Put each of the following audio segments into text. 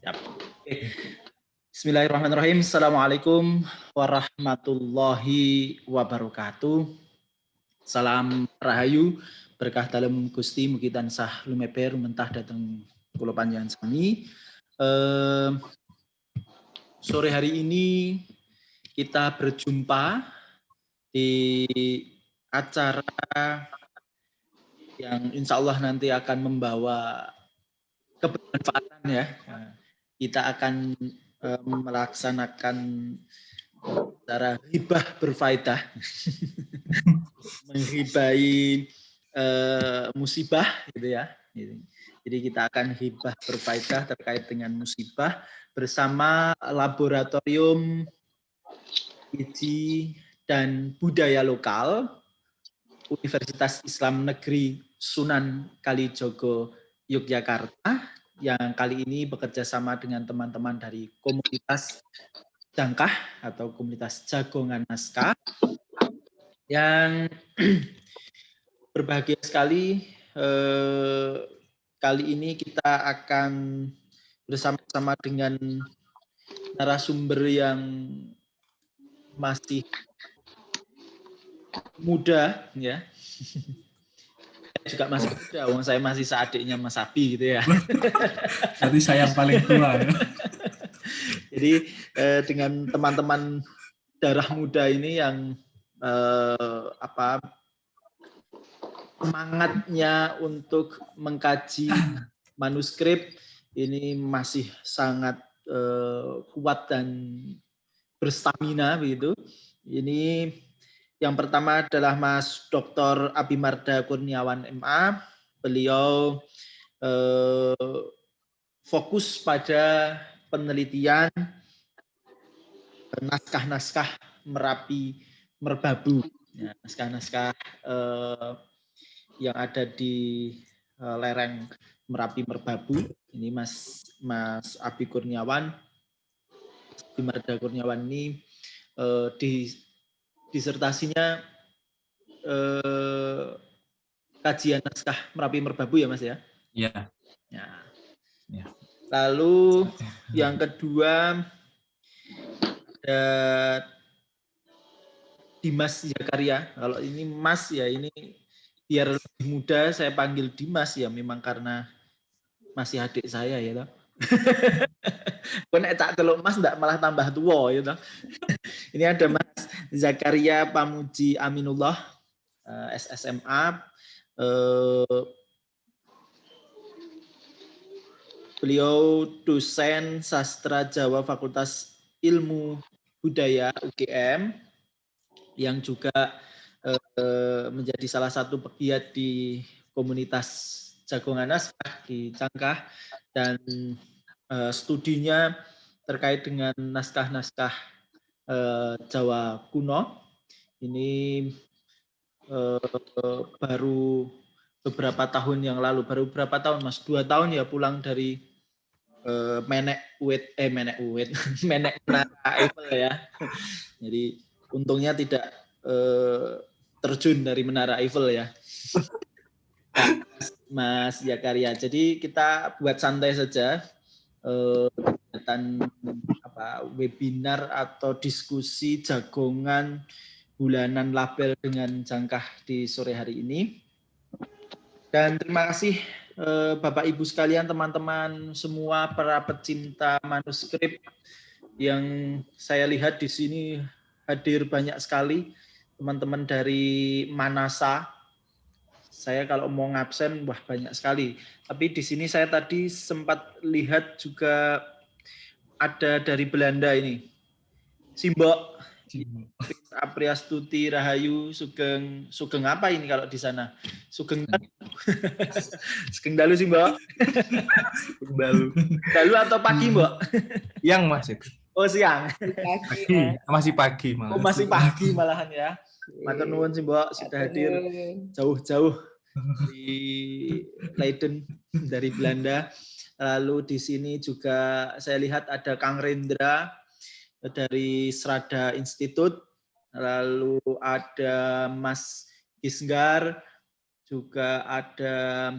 Yap. Oke. Bismillahirrahmanirrahim. Assalamualaikum warahmatullahi wabarakatuh. Salam rahayu, berkah dalam Gusti mugi tansah lumeber mentah datang kula panjenengan sami. Sore hari ini kita berjumpa di acara yang insya Allah nanti akan membawa kebermanfaatan ya. Kita akan melaksanakan cara hibah berfaedah, menghibai musibah gitu ya. Jadi kita akan hibah berfaedah terkait dengan musibah bersama Laboratorium Gizi dan Budaya Lokal Universitas Islam Negeri Sunan Kalijogo Yogyakarta yang kali ini bekerja sama dengan teman-teman dari komunitas Jangkah atau komunitas Jagongan Naskah yang berbahagia sekali kali ini kita akan bersama-sama dengan narasumber yang masih muda ya. Juga masih muda, saya masih seadiknya Mas Abi gitu ya. Berarti saya yang paling tua ya. Jadi dengan teman-teman darah muda ini yang semangatnya untuk mengkaji manuskrip ini masih sangat kuat dan berstamina begitu. Ini yang pertama adalah Mas Dr. Abimarda Kurniawan MA. Beliau fokus pada penelitian naskah-naskah Merapi Merbabu, ya, naskah-naskah yang ada di lereng Merapi Merbabu. Ini Mas Abi Kurniawan, Abimarda Kurniawan ini disertasinya kajian naskah Merapi Merbabu ya Mas ya? Iya. Ya. Lalu yang kedua ada Dimas Zakaria. Kalau ini Mas ya, ini biar lebih muda saya panggil Dimas ya, memang karena masih adik saya ya toh. Kok tak teluk Mas enggak malah tambah tua ya toh. Ini ada Mas Zakaria Pamuji Aminullah, SSMA. Beliau dosen sastra Jawa Fakultas Ilmu Budaya UGM yang juga menjadi salah satu pegiat di komunitas Jagongan Naskah di Cangkah dan studinya terkait dengan naskah-naskah Jawa kuno. Ini baru beberapa tahun yang lalu, baru berapa tahun Mas? 2 tahun ya pulang dari Menek Menara Eiffel ya. Jadi untungnya tidak terjun dari Menara Eiffel ya. Mas Zakaria. Jadi kita buat santai saja kegiatan webinar atau diskusi jagongan bulanan label dengan Jangkah di sore hari ini. Dan terima kasih Bapak Ibu sekalian, teman-teman semua para pecinta manuskrip yang saya lihat di sini hadir banyak sekali teman-teman dari Manasa. Saya kalau mau ngabsen wah banyak sekali. Tapi di sini saya tadi sempat lihat juga ada dari Belanda ini. Simbok Apriastuti Rahayu Sugeng apa ini kalau di sana? Sugeng Dalu sih Mbak. Dalu atau pagi Mbak? Yang Mas itu. Oh siang. Pagi. Masih pagi malah. Oh masih pagi malahan ya. Matur nuwun sih Mbak sudah hadir jauh-jauh di Leiden dari Belanda. Lalu di sini juga saya lihat ada Kang Rendra dari Srada Institute. Lalu ada Mas Kisgar, juga ada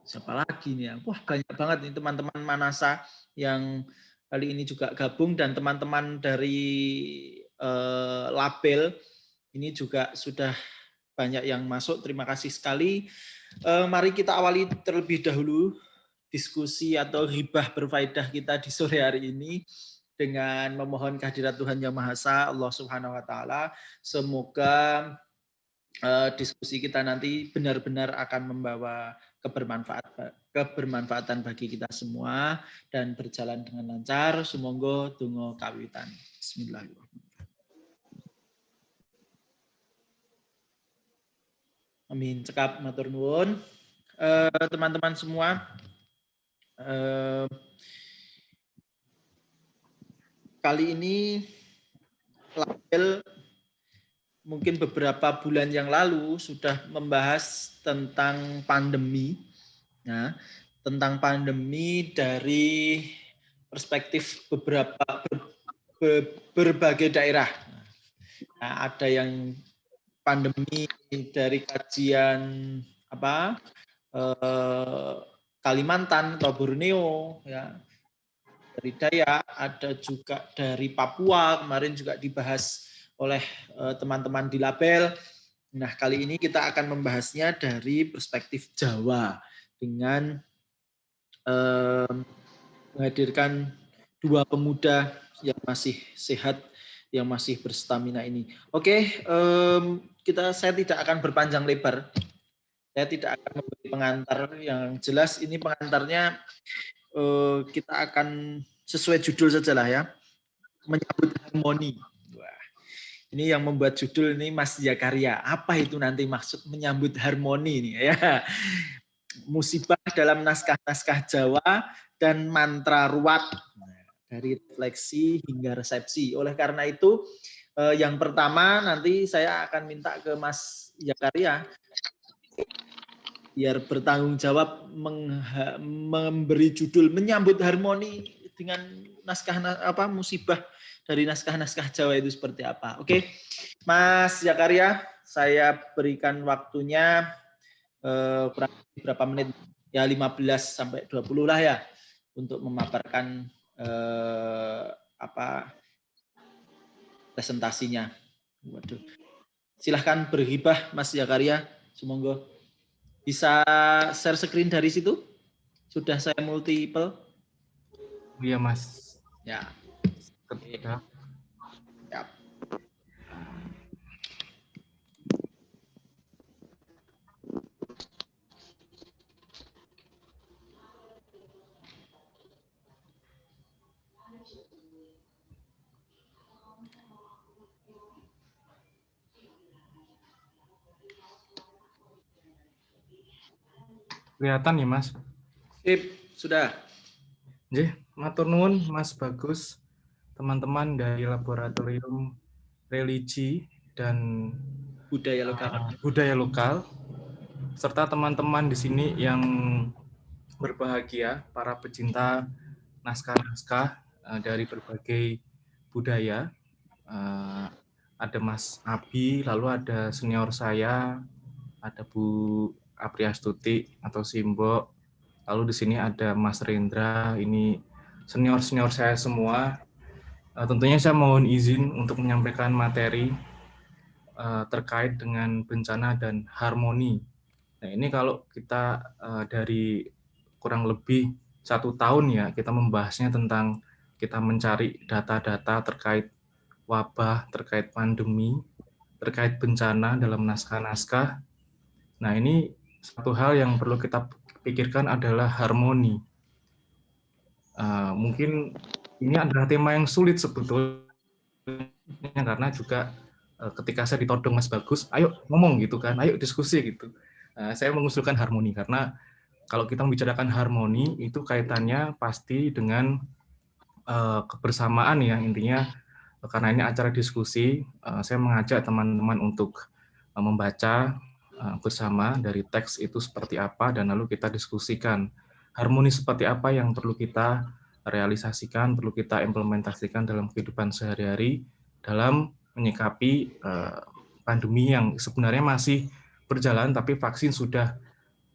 Siapa lagi nih? Wah, banyak banget nih teman-teman Manasa yang kali ini juga gabung, dan teman-teman dari label ini juga sudah banyak yang masuk. Terima kasih sekali. Mari kita awali terlebih dahulu diskusi atau ghibah berfaedah kita di sore hari ini dengan memohon kehadirat Tuhan Yang Maha Esa, Allah Subhanahu wa taala. Semoga diskusi kita nanti benar-benar akan membawa kebermanfaatan bagi kita semua dan berjalan dengan lancar. Sumangga donga kawitan. Bismillahirrahmanirrahim. Amin. Cekap matur nuwun. Teman-teman semua, kali ini label mungkin beberapa bulan yang lalu sudah membahas tentang pandemi. Nah, tentang pandemi dari perspektif berbagai daerah. Nah, ada yang pandemi dari kajian Kalimantan atau Borneo, ya, dari Dayak, ada juga dari Papua, kemarin juga dibahas oleh teman-teman di label. Nah, kali ini kita akan membahasnya dari perspektif Jawa dengan menghadirkan dua pemuda yang masih sehat, yang masih berstamina ini. Oke, saya tidak akan berpanjang lebar. Saya tidak akan memberi pengantar yang jelas. Ini pengantarnya kita akan sesuai judul sajalah ya. Menyambut harmoni. Wah, ini yang membuat judul ini Mas Zakaria. Apa itu nanti maksud menyambut harmoni ini ya? Musibah dalam naskah-naskah Jawa dan mantra ruwat, dari refleksi hingga resepsi. Oleh karena itu, yang pertama nanti saya akan minta ke Mas Zakaria biar bertanggung jawab memberi judul menyambut harmoni dengan musibah dari naskah-naskah Jawa itu seperti apa. Oke, Mas Zakaria, saya berikan waktunya kurang berapa menit, ya 15 sampai 20 lah ya, untuk memaparkan presentasinya. Waduh. Silahkan berhibah Mas Zakaria, semoga bisa share screen dari situ. Sudah saya multiple. Iya Mas. Ya. Ketika. Ya. Kelihatan ya Mas? Sip, sudah. Nggih, matur nuwun Mas Bagus, teman-teman dari Laboratorium Religi dan budaya lokal, serta teman-teman di sini yang berbahagia, para pecinta naskah-naskah dari berbagai budaya. Ada Mas Abi, lalu ada senior saya, ada Bu Apriastuti atau Simbo, lalu di sini ada Mas Rendra, ini senior-senior saya semua. Tentunya saya mohon izin untuk menyampaikan materi terkait dengan bencana dan harmoni. Nah, ini kalau kita dari kurang lebih 1 tahun ya, kita membahasnya tentang kita mencari data-data terkait wabah, terkait pandemi, terkait bencana dalam naskah-naskah. Nah, ini satu hal yang perlu kita pikirkan adalah harmoni. Mungkin ini adalah tema yang sulit sebetulnya, karena juga ketika saya ditodong Mas Bagus, ayo ngomong gitu kan, ayo diskusi gitu. Saya mengusulkan harmoni karena kalau kita membicarakan harmoni itu kaitannya pasti dengan kebersamaan ya, intinya karena ini acara diskusi, saya mengajak teman-teman untuk membaca bersama dari teks itu seperti apa, dan lalu kita diskusikan harmoni seperti apa yang perlu kita realisasikan, perlu kita implementasikan dalam kehidupan sehari-hari dalam menyikapi pandemi yang sebenarnya masih berjalan, tapi vaksin sudah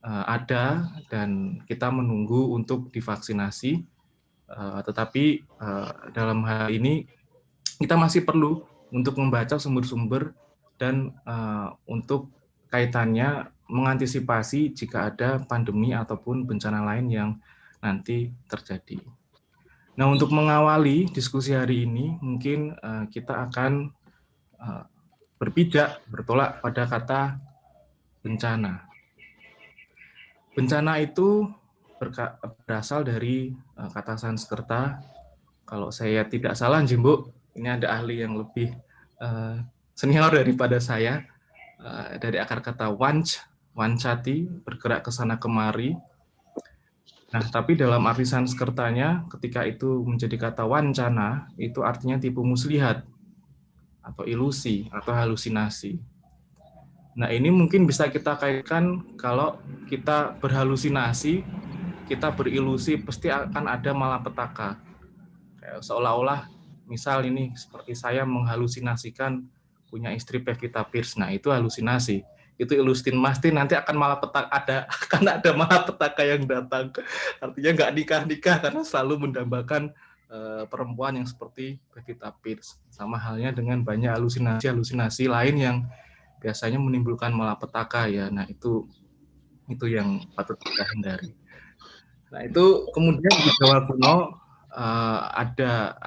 ada dan kita menunggu untuk divaksinasi, tetapi dalam hal ini kita masih perlu untuk membaca sumber-sumber dan untuk kaitannya mengantisipasi jika ada pandemi ataupun bencana lain yang nanti terjadi. Nah, untuk mengawali diskusi hari ini, mungkin kita akan bertolak pada kata bencana. Bencana itu berasal dari kata Sanskerta. Kalau saya tidak salah, Jimbo, ini ada ahli yang lebih senior daripada saya, dari akar kata wancati, bergerak ke sana kemari. Nah, tapi dalam arti Sanskertanya, ketika itu menjadi kata wancana, itu artinya tipu muslihat, atau ilusi, atau halusinasi. Nah, ini mungkin bisa kita kaitkan kalau kita berhalusinasi, kita berilusi, pasti akan ada malapetaka. Kayak seolah-olah, misal ini seperti saya menghalusinasikan punya istri Pevita Pierce. Nah, itu halusinasi. Itu ilustin pasti nanti akan ada malapetaka yang datang. Artinya nggak nikah-nikah karena selalu mendambakan perempuan yang seperti Pevita Pierce. Sama halnya dengan banyak halusinasi lain yang biasanya menimbulkan malapetaka ya. Nah, itu yang patut kita hindari. Nah, itu kemudian di Jawa kuno ada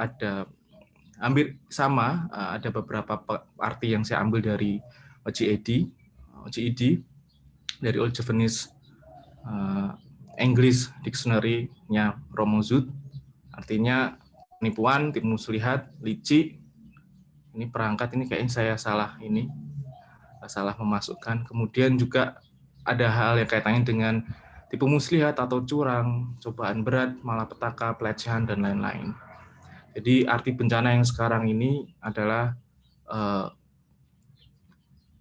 hampir sama, ada beberapa arti yang saya ambil dari GED dari Old Javanese English Dictionary-nya Romozut, artinya penipuan, tipu muslihat, licik. Ini perangkat, ini kayaknya saya salah memasukkan. Kemudian juga ada hal yang kaitannya dengan tipu muslihat atau curang, cobaan berat, malapetaka, pelecehan, dan lain-lain. Jadi arti bencana yang sekarang ini adalah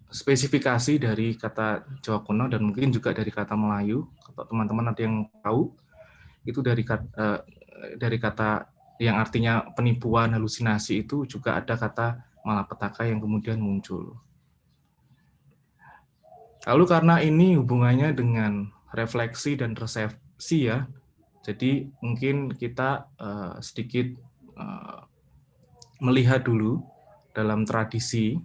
spesifikasi dari kata Jawa kuno dan mungkin juga dari kata Melayu. Kalau teman-teman ada yang tahu, itu dari kata yang artinya penipuan, halusinasi, itu juga ada kata malapetaka yang kemudian muncul. Lalu karena ini hubungannya dengan refleksi dan resepsi ya, jadi mungkin kita sedikit melihat dulu dalam tradisi.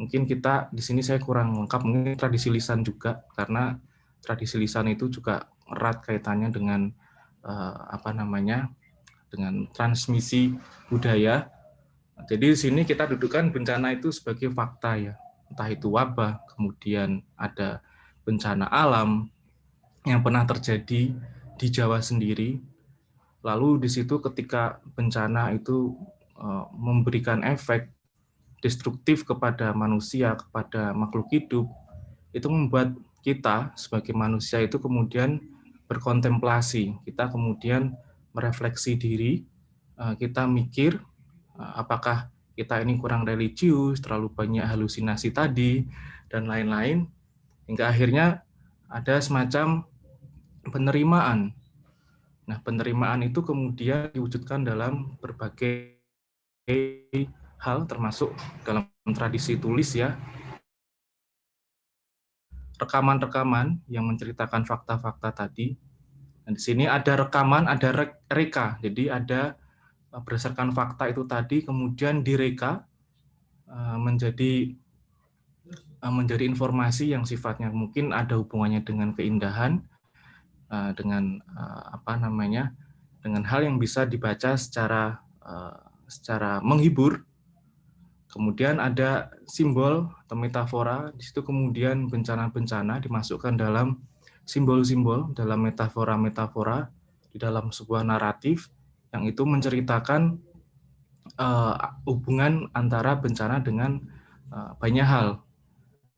Mungkin kita di sini saya kurang lengkap, mungkin tradisi lisan juga, karena tradisi lisan itu juga erat kaitannya dengan dengan transmisi budaya. Jadi di sini kita dudukkan bencana itu sebagai fakta ya, entah itu wabah, kemudian ada bencana alam yang pernah terjadi di Jawa sendiri. Lalu di situ ketika bencana itu memberikan efek destruktif kepada manusia, kepada makhluk hidup, itu membuat kita sebagai manusia itu kemudian berkontemplasi, kita kemudian merefleksi diri, kita mikir apakah kita ini kurang religius, terlalu banyak halusinasi tadi, dan lain-lain, hingga akhirnya ada semacam penerimaan. Nah, penerimaan itu kemudian diwujudkan dalam berbagai hal, termasuk dalam tradisi tulis ya, rekaman-rekaman yang menceritakan fakta-fakta tadi. Dan di sini ada rekaman, ada reka. Jadi ada berdasarkan fakta itu tadi, kemudian direka menjadi informasi yang sifatnya mungkin ada hubungannya dengan keindahan, dengan dengan hal yang bisa dibaca secara menghibur. Kemudian ada simbol atau metafora, di situ kemudian bencana-bencana dimasukkan dalam simbol-simbol, dalam metafora-metafora, di dalam sebuah naratif yang itu menceritakan hubungan antara bencana dengan banyak hal.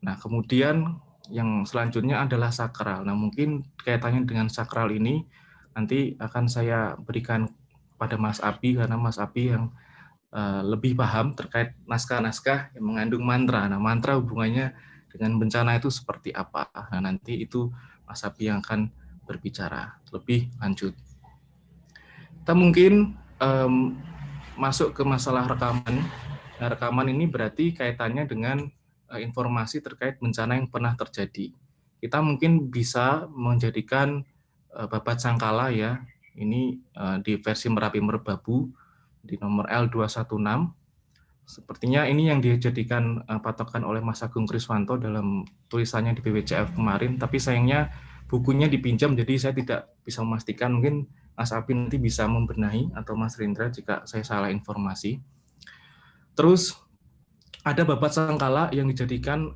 Nah, kemudian yang selanjutnya adalah sakral. Nah, mungkin kaitannya dengan sakral ini nanti akan saya berikan pada Mas Abi, karena Mas Abi yang lebih paham terkait naskah-naskah yang mengandung mantra. Nah, mantra hubungannya dengan bencana itu seperti apa? Nah, nanti itu Mas Abi yang akan berbicara lebih lanjut. Kita mungkin masuk ke masalah rekaman. Nah, rekaman ini berarti kaitannya dengan informasi terkait bencana yang pernah terjadi. kita mungkin bisa menjadikan babat sangkala ya, ini di versi Merapi Merbabu di nomor L216. Sepertinya ini yang dijadikan patokan oleh Mas Agung Kriswanto dalam tulisannya di BWCF kemarin, tapi sayangnya bukunya dipinjam, jadi saya tidak bisa memastikan. Mungkin Mas Abi nanti bisa membenahi, atau Mas Rindra jika saya salah informasi. Terus ada babat sangkala yang dijadikan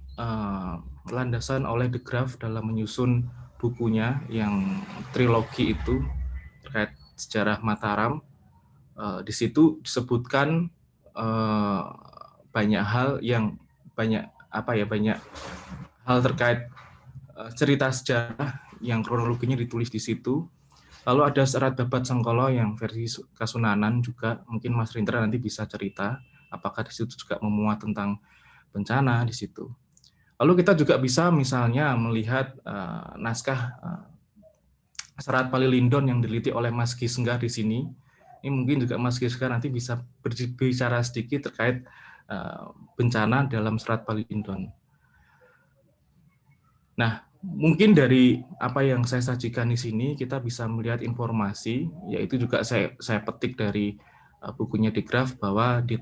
landasan oleh De Graaf dalam menyusun bukunya yang trilogi itu terkait sejarah Mataram. Di situ disebutkan banyak hal yang banyak hal terkait cerita sejarah yang kronologinya ditulis di situ. Lalu ada serat babat sangkala yang versi Kasunanan juga, mungkin Mas Rindra nanti bisa cerita apakah di situ juga memuat tentang bencana di situ. Lalu kita juga bisa misalnya melihat naskah serat Palilindon yang diliti oleh Mas Gisenggar di sini. Ini mungkin juga Mas Gisenggar nanti bisa berbicara sedikit terkait bencana dalam serat Palilindon. Nah, mungkin dari apa yang saya sajikan di sini kita bisa melihat informasi, yaitu juga saya petik dari bukunya De Graaf bahwa di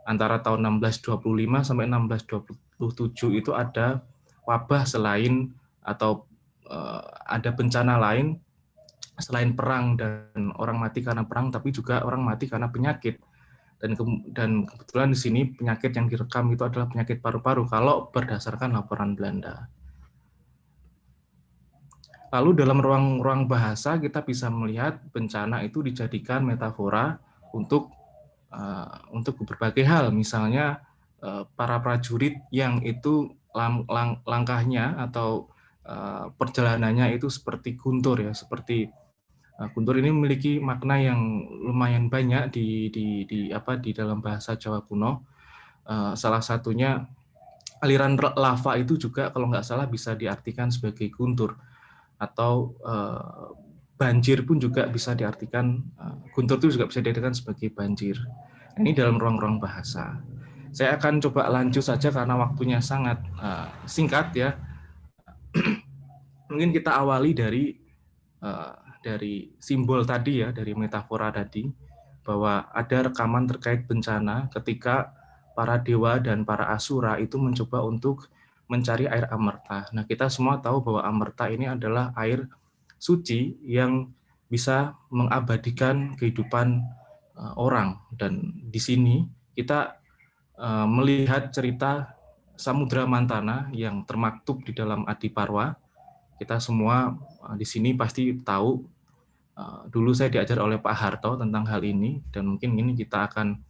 antara tahun 1625 sampai 1627 itu ada wabah selain atau ada bencana lain selain perang dan orang mati karena perang, tapi juga orang mati karena penyakit. Dan kebetulan di sini penyakit yang direkam itu adalah penyakit paru-paru kalau berdasarkan laporan Belanda. Lalu dalam ruang bahasa kita bisa melihat bencana itu dijadikan metafora untuk berbagai hal. Misalnya para prajurit yang itu langkahnya atau perjalanannya itu seperti guntur ya, seperti guntur ini memiliki makna yang lumayan banyak di dalam bahasa Jawa kuno. Salah satunya aliran lava itu juga kalau nggak salah bisa diartikan sebagai guntur, atau banjir pun juga bisa diartikan, guntur itu juga bisa diartikan sebagai banjir. Ini dalam ruang-ruang bahasa. Saya akan coba lanjut saja karena waktunya sangat singkat ya. Mungkin kita awali dari simbol tadi ya, dari metafora tadi, bahwa ada rekaman terkait bencana ketika para dewa dan para asura itu mencoba untuk mencari air amerta. Nah, kita semua tahu bahwa amerta ini adalah air suci yang bisa mengabadikan kehidupan orang. Dan di sini kita melihat cerita Samudra Mantana yang termaktub di dalam Adiparwa. Kita semua di sini pasti tahu, dulu saya diajar oleh Pak Harto tentang hal ini, dan mungkin ini kita akan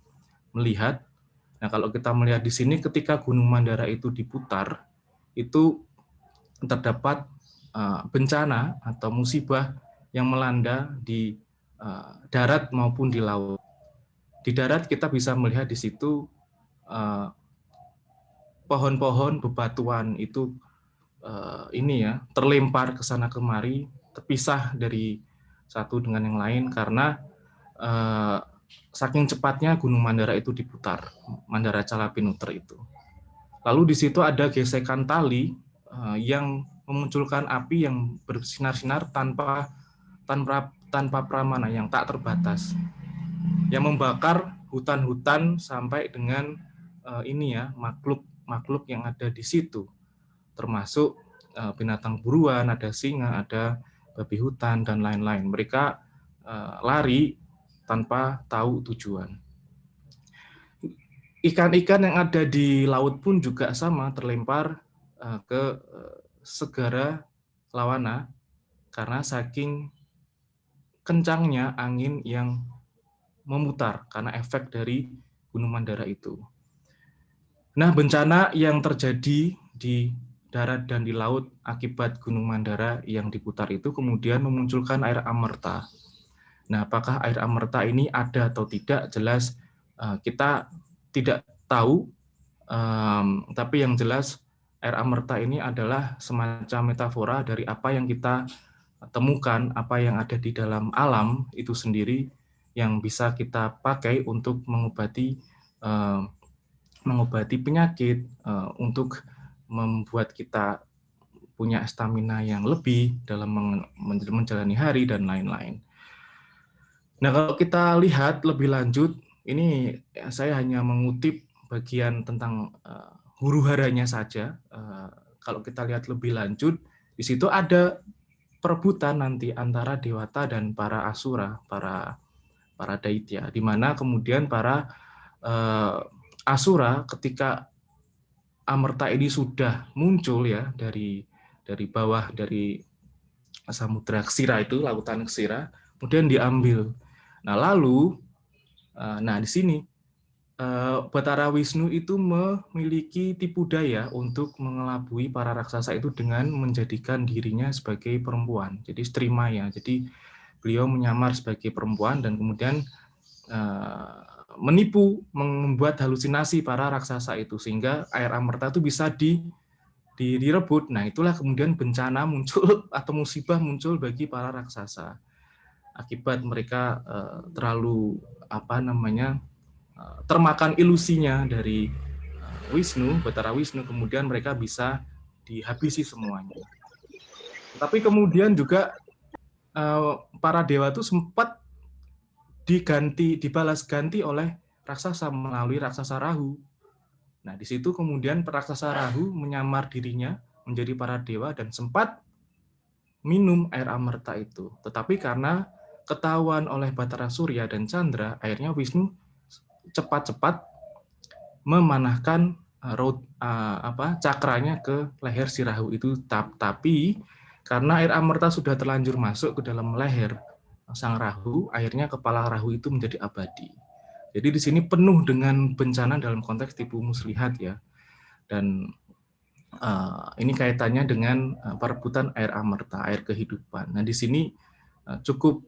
melihat. Nah, kalau kita melihat di sini ketika Gunung Mandara itu diputar, itu terdapat bencana atau musibah yang melanda di darat maupun di laut. Di darat kita bisa melihat di situ pohon-pohon bebatuan itu terlempar ke sana kemari, terpisah dari satu dengan yang lain karena saking cepatnya Gunung Mandara itu diputar, Mandara Calapinuter itu. Lalu di situ ada gesekan tali yang memunculkan api yang bersinar-sinar tanpa pramana, yang tak terbatas, yang membakar hutan-hutan sampai dengan makhluk yang ada di situ, termasuk binatang buruan, ada singa, ada babi hutan dan lain-lain. Mereka lari tanpa tahu tujuan. Ikan-ikan yang ada di laut pun juga sama, terlempar ke segara Lawana karena saking kencangnya angin yang memutar karena efek dari Gunung Mandara itu. Nah, bencana yang terjadi di darat dan di laut akibat Gunung Mandara yang diputar itu kemudian memunculkan air amerta. Nah, apakah air amerta ini ada atau tidak, jelas kita tidak tahu, tapi yang jelas air amerta ini adalah semacam metafora dari apa yang kita temukan, apa yang ada di dalam alam itu sendiri yang bisa kita pakai untuk mengobati penyakit, untuk membuat kita punya stamina yang lebih dalam menjalani hari dan lain-lain. Nah, kalau kita lihat lebih lanjut, ini saya hanya mengutip bagian tentang huru-haranya saja. Kalau kita lihat lebih lanjut, di situ ada perebutan nanti antara Dewata dan para Asura, para Daitya, di mana kemudian para Asura ketika Amerta ini sudah muncul ya dari bawah, dari samudra Ksira itu, lautan Ksira, kemudian diambil. Nah, lalu di sini Batara Wisnu itu memiliki tipu daya untuk mengelabui para raksasa itu dengan menjadikan dirinya sebagai perempuan. Jadi Stri Maya. Jadi beliau menyamar sebagai perempuan dan kemudian menipu, membuat halusinasi para raksasa itu sehingga air Amerta itu bisa direbut. Nah, itulah kemudian bencana muncul atau musibah muncul bagi para raksasa akibat mereka terlalu termakan ilusinya dari Wisnu, Batara Wisnu, kemudian mereka bisa dihabisi semuanya. Tapi kemudian juga para dewa itu sempat dibalas ganti oleh raksasa melalui raksasa Rahu. Nah, di situ kemudian raksasa Rahu menyamar dirinya menjadi para dewa dan sempat minum air Amerta itu. Tetapi karena ketahuan oleh Batara Surya dan Chandra, akhirnya Wisnu cepat-cepat memanahkan cakranya ke leher si Rahu itu. Tapi karena air Amerta sudah terlanjur masuk ke dalam leher sang Rahu, akhirnya kepala Rahu itu menjadi abadi. Jadi di sini penuh dengan bencana dalam konteks tipu muslihat ya. Dan ini kaitannya dengan perebutan air Amerta, air kehidupan. Nah, di sini cukup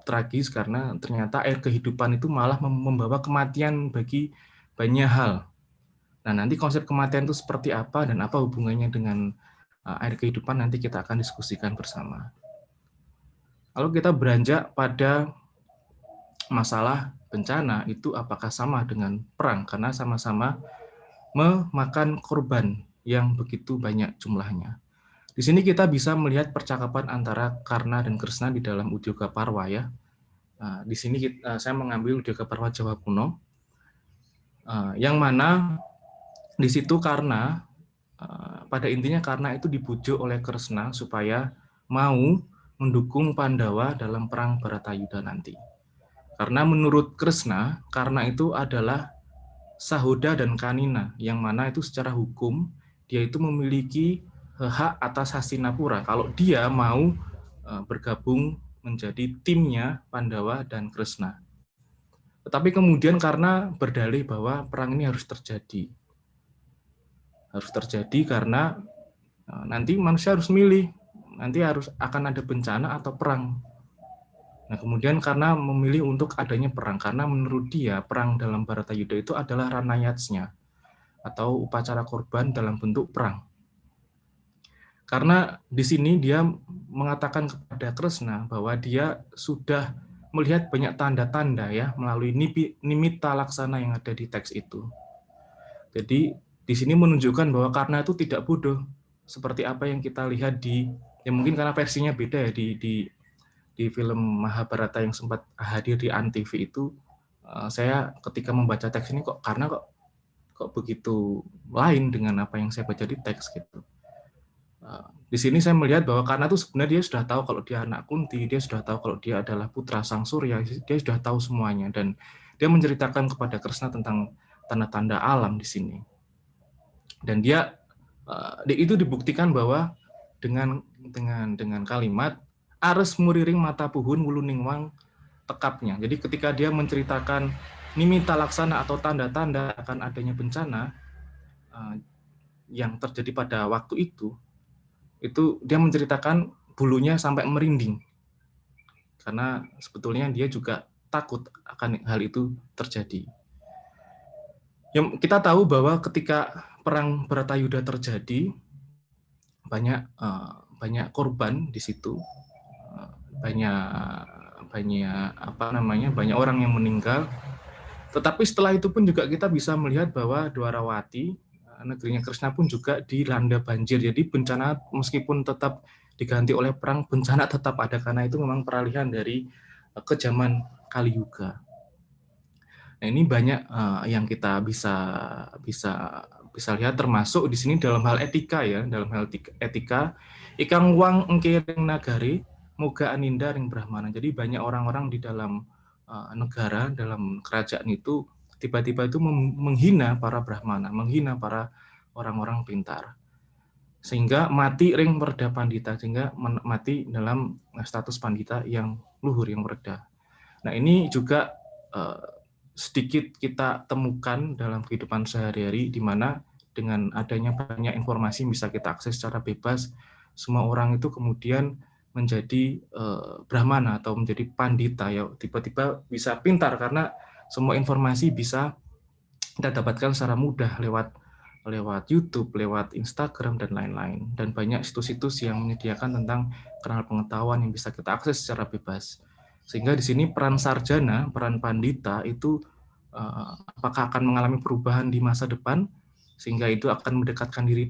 tragis karena ternyata air kehidupan itu malah membawa kematian bagi banyak hal. Nah, nanti konsep kematian itu seperti apa dan apa hubungannya dengan air kehidupan nanti kita akan diskusikan bersama. Lalu kita beranjak pada masalah bencana itu apakah sama dengan perang karena sama-sama memakan korban yang begitu banyak jumlahnya. Di sini kita bisa melihat percakapan antara Karna dan Kresna di dalam Udyoga Parwa ya. Di sini saya mengambil Udyoga Parwa Jawa kuno, yang mana di situ Karna pada intinya Karna itu dibujuk oleh Kresna supaya mau mendukung Pandawa dalam perang Bharatayuda nanti. Karena menurut Kresna, Karna itu adalah sahoda dan kanina, yang mana itu secara hukum dia itu memiliki hak atas Hastinapura kalau dia mau bergabung menjadi timnya Pandawa dan Kresna. Tetapi kemudian karena berdalih bahwa perang ini harus terjadi. Harus terjadi karena nanti manusia harus milih, nanti akan ada bencana atau perang. Nah, kemudian karena memilih untuk adanya perang, karena menurut dia perang dalam Bharatayuda itu adalah ranayatsnya, atau upacara korban dalam bentuk perang. Karena di sini dia mengatakan kepada Kresna bahwa dia sudah melihat banyak tanda-tanda ya melalui nimitta laksana yang ada di teks itu. Jadi di sini menunjukkan bahwa Karna itu tidak bodoh seperti apa yang kita lihat ya mungkin karena versinya beda ya di film Mahabharata yang sempat hadir di Antv itu, saya ketika membaca teks ini Karna kok begitu lain dengan apa yang saya baca di teks gitu. Di sini saya melihat bahwa Karna itu sebenarnya dia sudah tahu kalau dia anak Kunti, dia sudah tahu kalau dia adalah putra Sang Surya, dia sudah tahu semuanya dan dia menceritakan kepada Kresna tentang tanda-tanda alam di sini. Dan itu dibuktikan bahwa dengan kalimat ares muriring mata puhun wuluning wang tekapnya. Jadi ketika dia menceritakan nimitta laksana atau tanda-tanda akan adanya bencana yang terjadi pada waktu itu dia menceritakan bulunya sampai merinding. Karena sebetulnya dia juga takut akan hal itu terjadi. Yang kita tahu bahwa ketika perang Bharatayuda terjadi, banyak korban di situ, banyak orang yang meninggal. Tetapi setelah itu pun juga kita bisa melihat bahwa Dwarawati negerinya Krishna pun juga dilanda banjir. Jadi bencana meskipun tetap diganti oleh perang, bencana tetap ada karena itu memang peralihan dari ke zaman Kali Yuga. Nah, ini banyak yang kita bisa lihat, termasuk di sini dalam hal etika ya, dalam hal etika ikang wang engkering nagari moga aninda ring brahmana. Jadi banyak orang-orang di dalam negara, dalam kerajaan itu tiba-tiba itu menghina para brahmana, menghina para orang-orang pintar, sehingga mati ring werda pandita, sehingga mati dalam status pandita yang luhur, yang werda. Nah, ini juga sedikit kita temukan dalam kehidupan sehari-hari, di mana dengan adanya banyak informasi bisa kita akses secara bebas, semua orang itu kemudian menjadi brahmana atau menjadi pandita, ya tiba-tiba bisa pintar karena semua informasi bisa kita dapatkan secara mudah lewat YouTube, lewat Instagram dan lain-lain, dan banyak situs-situs yang menyediakan tentang kanal pengetahuan yang bisa kita akses secara bebas. Sehingga di sini peran sarjana, peran pandita itu apakah akan mengalami perubahan di masa depan sehingga itu akan mendekatkan diri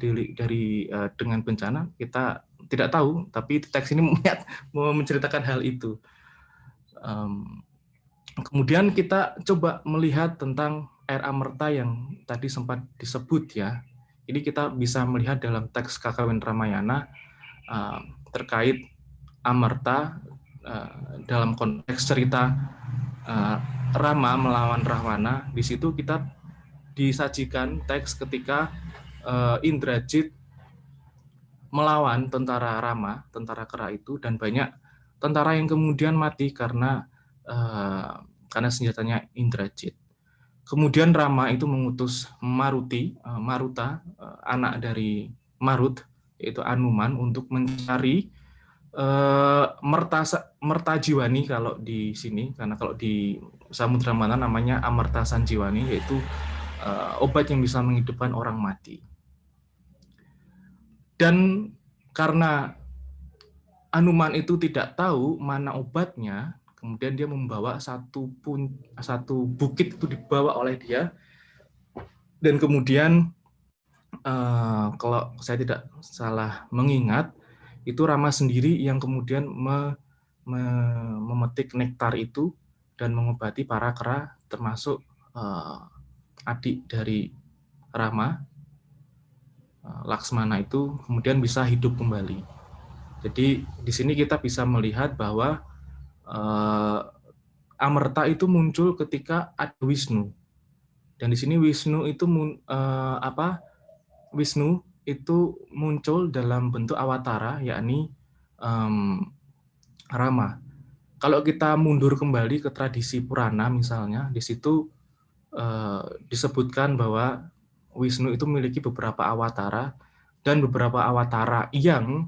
dengan bencana, kita tidak tahu, tapi teks ini menceritakan hal itu. Kemudian kita coba melihat tentang air amerta yang tadi sempat disebut ya. Ini kita bisa melihat dalam teks Kakawin Ramayana terkait amerta dalam konteks cerita Rama melawan Rahwana. Di situ kita disajikan teks ketika Indrajit melawan tentara Rama, tentara kera itu, dan banyak tentara yang kemudian mati karena senjatanya Indrajit. Kemudian Rama itu mengutus Maruta, anak dari Marut, yaitu Anuman, untuk mencari merta jiwani kalau di sini, karena kalau di Samudra Mantha namanya amerta sanjiwani, yaitu obat yang bisa menghidupkan orang mati. Dan karena Anuman itu tidak tahu mana obatnya, kemudian dia membawa satu bukit itu dibawa oleh dia, dan kemudian kalau saya tidak salah mengingat, itu Rama sendiri yang kemudian memetik nektar itu dan mengobati para kera, termasuk adik dari Rama, Laksmana, itu kemudian bisa hidup kembali. Jadi di sini kita bisa melihat bahwa amerta itu muncul ketika ada Wisnu. Dan di sini Wisnu itu Wisnu itu muncul dalam bentuk awatara, yakni Rama. Kalau kita mundur kembali ke tradisi Purana misalnya, di situ disebutkan bahwa Wisnu itu memiliki beberapa awatara, dan beberapa awatara yang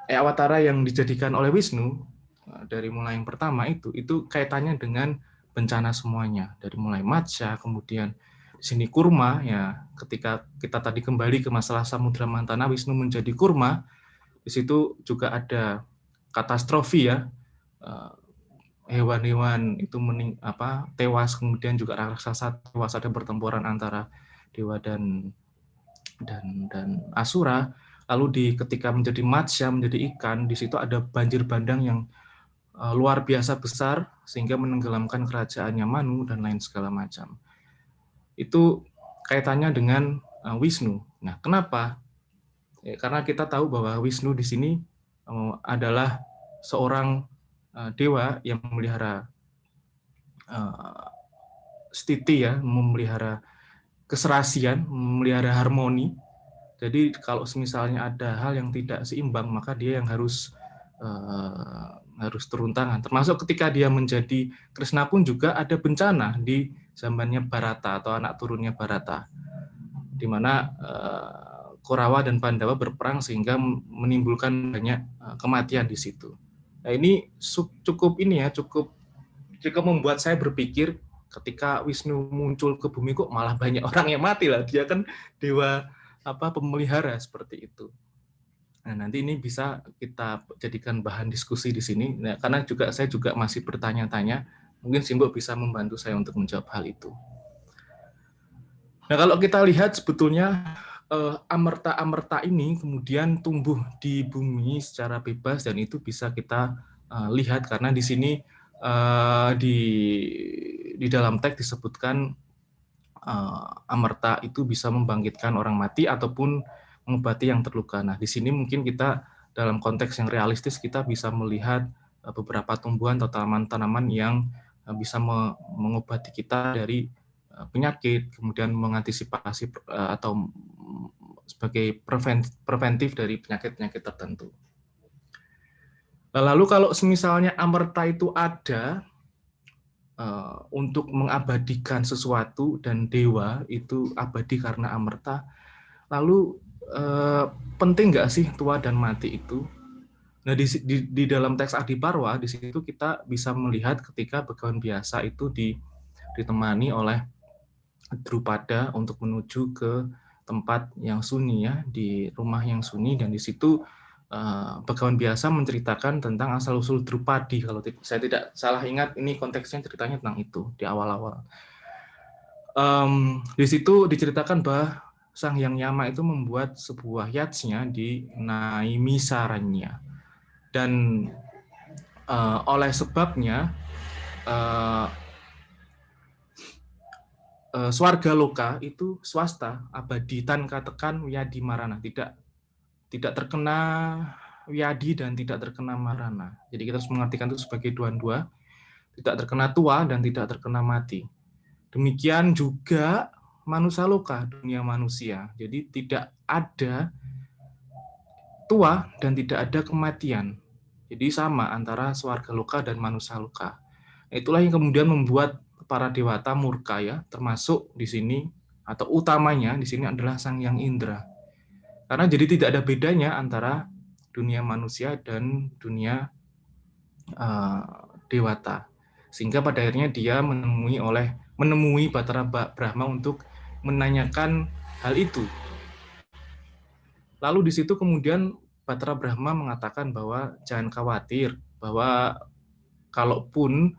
awatara yang dijadikan oleh Wisnu, dari mulai yang pertama itu kaitannya dengan bencana semuanya, dari mulai Matsya, kemudian di sini kurma ya, ketika kita tadi kembali ke masalah Samudra Mantana, Wisnu menjadi kurma, di situ juga ada katastrofi ya, hewan-hewan itu tewas, kemudian juga raksasa tewas, ada pertempuran antara dewa dan asura. Lalu ketika menjadi Matsya, menjadi ikan, di situ ada banjir bandang yang luar biasa besar sehingga menenggelamkan kerajaannya Manu dan lain segala macam. Itu kaitannya dengan Wisnu. Nah, kenapa? Ya, karena kita tahu bahwa Wisnu di sini adalah seorang dewa yang memelihara stiti ya, memelihara keserasian, memelihara harmoni. Jadi kalau misalnya ada hal yang tidak seimbang, maka dia yang harus turun tangan. Termasuk ketika dia menjadi Krishna pun juga ada bencana di zamannya Bharata atau anak turunnya Bharata, di mana Korawa dan Pandawa berperang sehingga menimbulkan banyak kematian di situ. Nah, ini cukup membuat saya berpikir, ketika Wisnu muncul ke bumi kok malah banyak orang yang mati lah. Dia kan dewa pemelihara seperti itu. Nah, nanti ini bisa kita jadikan bahan diskusi di sini. Nah, karena saya juga masih bertanya-tanya Mungkin Simbok bisa membantu saya untuk menjawab hal itu. Nah, kalau kita lihat sebetulnya amerta-amerta ini kemudian tumbuh di bumi secara bebas, dan itu bisa kita lihat karena di sini di dalam teks disebutkan amerta itu bisa membangkitkan orang mati ataupun mengobati yang terluka. Nah, di sini mungkin kita dalam konteks yang realistis kita bisa melihat beberapa tumbuhan atau tanaman-tanaman yang bisa mengobati kita dari penyakit, kemudian mengantisipasi atau sebagai preventif dari penyakit-penyakit tertentu. Lalu kalau misalnya amerta itu ada untuk mengabadikan sesuatu dan dewa itu abadi karena amerta, lalu penting nggak sih tua dan mati itu? Nah, di dalam teks Adiparwa di situ kita bisa melihat ketika Begawan Biasa itu ditemani oleh Drupada untuk menuju ke tempat yang sunyi, ya, di rumah yang sunyi, dan di situ Begawan Biasa menceritakan tentang asal-usul Drupadi. Kalau saya tidak salah ingat, ini konteksnya ceritanya tentang itu di awal-awal. Di situ diceritakan bahwa Sang Hyang Yama itu membuat sebuah yatsnya di Naimisaranya, dan oleh sebabnya swarga loka itu swasta abadi tanka tekan wiyadi marana, tidak terkena wiyadi dan tidak terkena marana. Jadi kita harus mengartikan itu sebagai dua-dua, tidak terkena tua dan tidak terkena mati. Demikian juga manusia loka, dunia manusia. Jadi tidak ada tua dan tidak ada kematian. Jadi sama antara swarga loka dan manusia loka. Itulah yang kemudian membuat para dewata murka, ya, termasuk di sini atau utamanya di sini adalah Sang Hyang Indra. Karena jadi tidak ada bedanya antara dunia manusia dan dunia dewata. Sehingga pada akhirnya dia menemui Batara Brahma untuk menanyakan hal itu. Lalu di situ kemudian Batara Brahma mengatakan bahwa jangan khawatir, bahwa kalaupun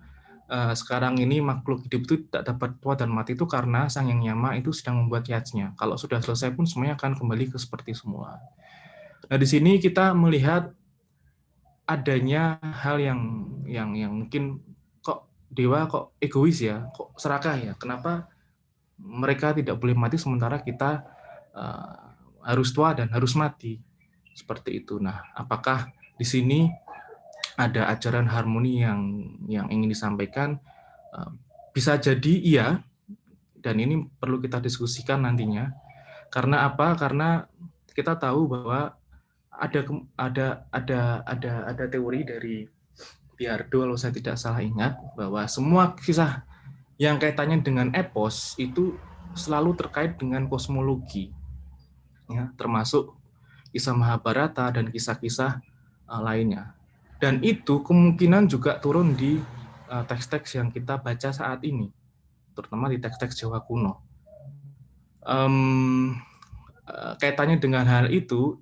sekarang ini makhluk hidup itu tidak dapat tua dan mati itu karena Sang Hyang Yama itu sedang membuat yatsnya. Kalau sudah selesai pun semuanya akan kembali ke seperti semula. Nah, di sini kita melihat adanya hal yang mungkin kok dewa kok egois ya, kok serakah ya. Kenapa mereka tidak boleh mati sementara kita harus tua dan harus mati? Seperti itu. Nah, apakah di sini ada ajaran harmoni yang ingin disampaikan? Bisa jadi iya, dan ini perlu kita diskusikan nantinya. Karena apa? Karena kita tahu bahwa ada teori dari Biardo, kalau saya tidak salah ingat, bahwa semua kisah yang kaitannya dengan epos itu selalu terkait dengan kosmologi, ya, termasuk kisah Mahabharata dan kisah-kisah lainnya. Dan itu kemungkinan juga turun di teks-teks yang kita baca saat ini, terutama di teks-teks Jawa kuno. Kaitannya dengan hal itu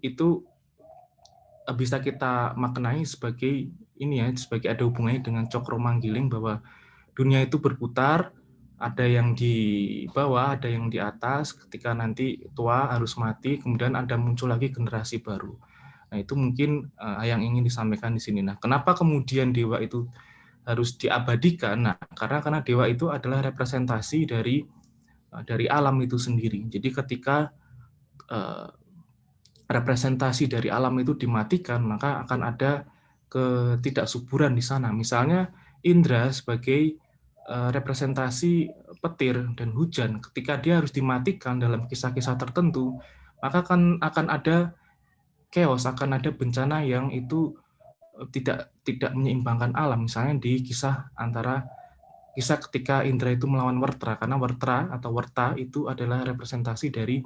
bisa kita maknai sebagai ini, ya, sebagai ada hubungannya dengan cokro manggiling, bahwa dunia itu berputar, ada yang di bawah, ada yang di atas, ketika nanti tua harus mati, kemudian ada muncul lagi generasi baru. Nah, itu mungkin yang ingin disampaikan di sini. Nah, kenapa kemudian dewa itu harus diabadikan? Nah, karena dewa itu adalah representasi dari alam itu sendiri. Jadi ketika representasi dari alam itu dimatikan, maka akan ada ketidaksuburan di sana. Misalnya Indra sebagai representasi petir dan hujan, ketika dia harus dimatikan dalam kisah-kisah tertentu, maka akan ada chaos, akan ada bencana yang itu tidak menyeimbangkan alam. Misalnya di kisah ketika Indra itu melawan Wertra, karena Wertra atau Werta itu adalah representasi dari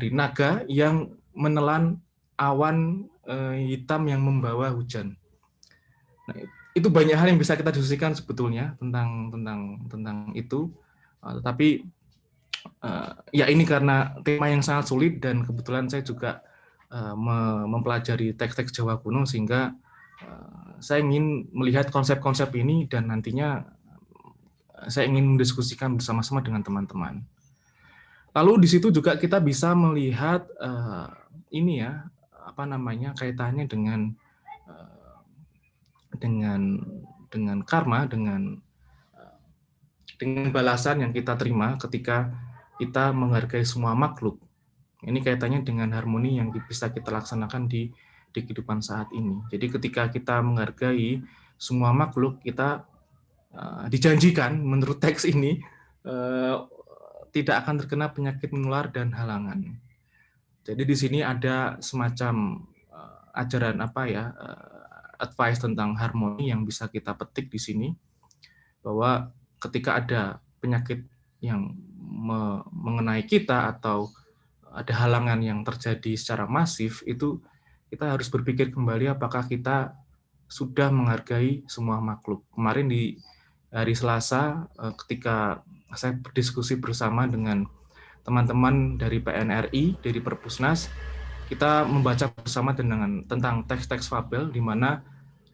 naga yang menelan awan hitam yang membawa hujan. Nah, itu banyak hal yang bisa kita diskusikan sebetulnya tentang itu. Tetapi ya ini karena tema yang sangat sulit, dan kebetulan saya juga mempelajari teks-teks Jawa kuno, sehingga saya ingin melihat konsep-konsep ini dan nantinya saya ingin mendiskusikan bersama-sama dengan teman-teman. Lalu di situ juga kita bisa melihat ini ya, apa namanya, kaitannya dengan karma, dengan balasan yang kita terima ketika kita menghargai semua makhluk. Ini kaitannya dengan harmoni yang bisa kita laksanakan di kehidupan saat ini. Jadi ketika kita menghargai semua makhluk, kita dijanjikan menurut teks ini tidak akan terkena penyakit menular dan halangan. Jadi di sini ada semacam ajaran advice tentang harmoni yang bisa kita petik di sini, bahwa ketika ada penyakit yang mengenai kita atau ada halangan yang terjadi secara masif, itu kita harus berpikir kembali apakah kita sudah menghargai semua makhluk. Kemarin di hari Selasa, ketika saya berdiskusi bersama dengan teman-teman dari PNRI, dari Perpusnas, kita membaca bersama tentang teks-teks fabel, di mana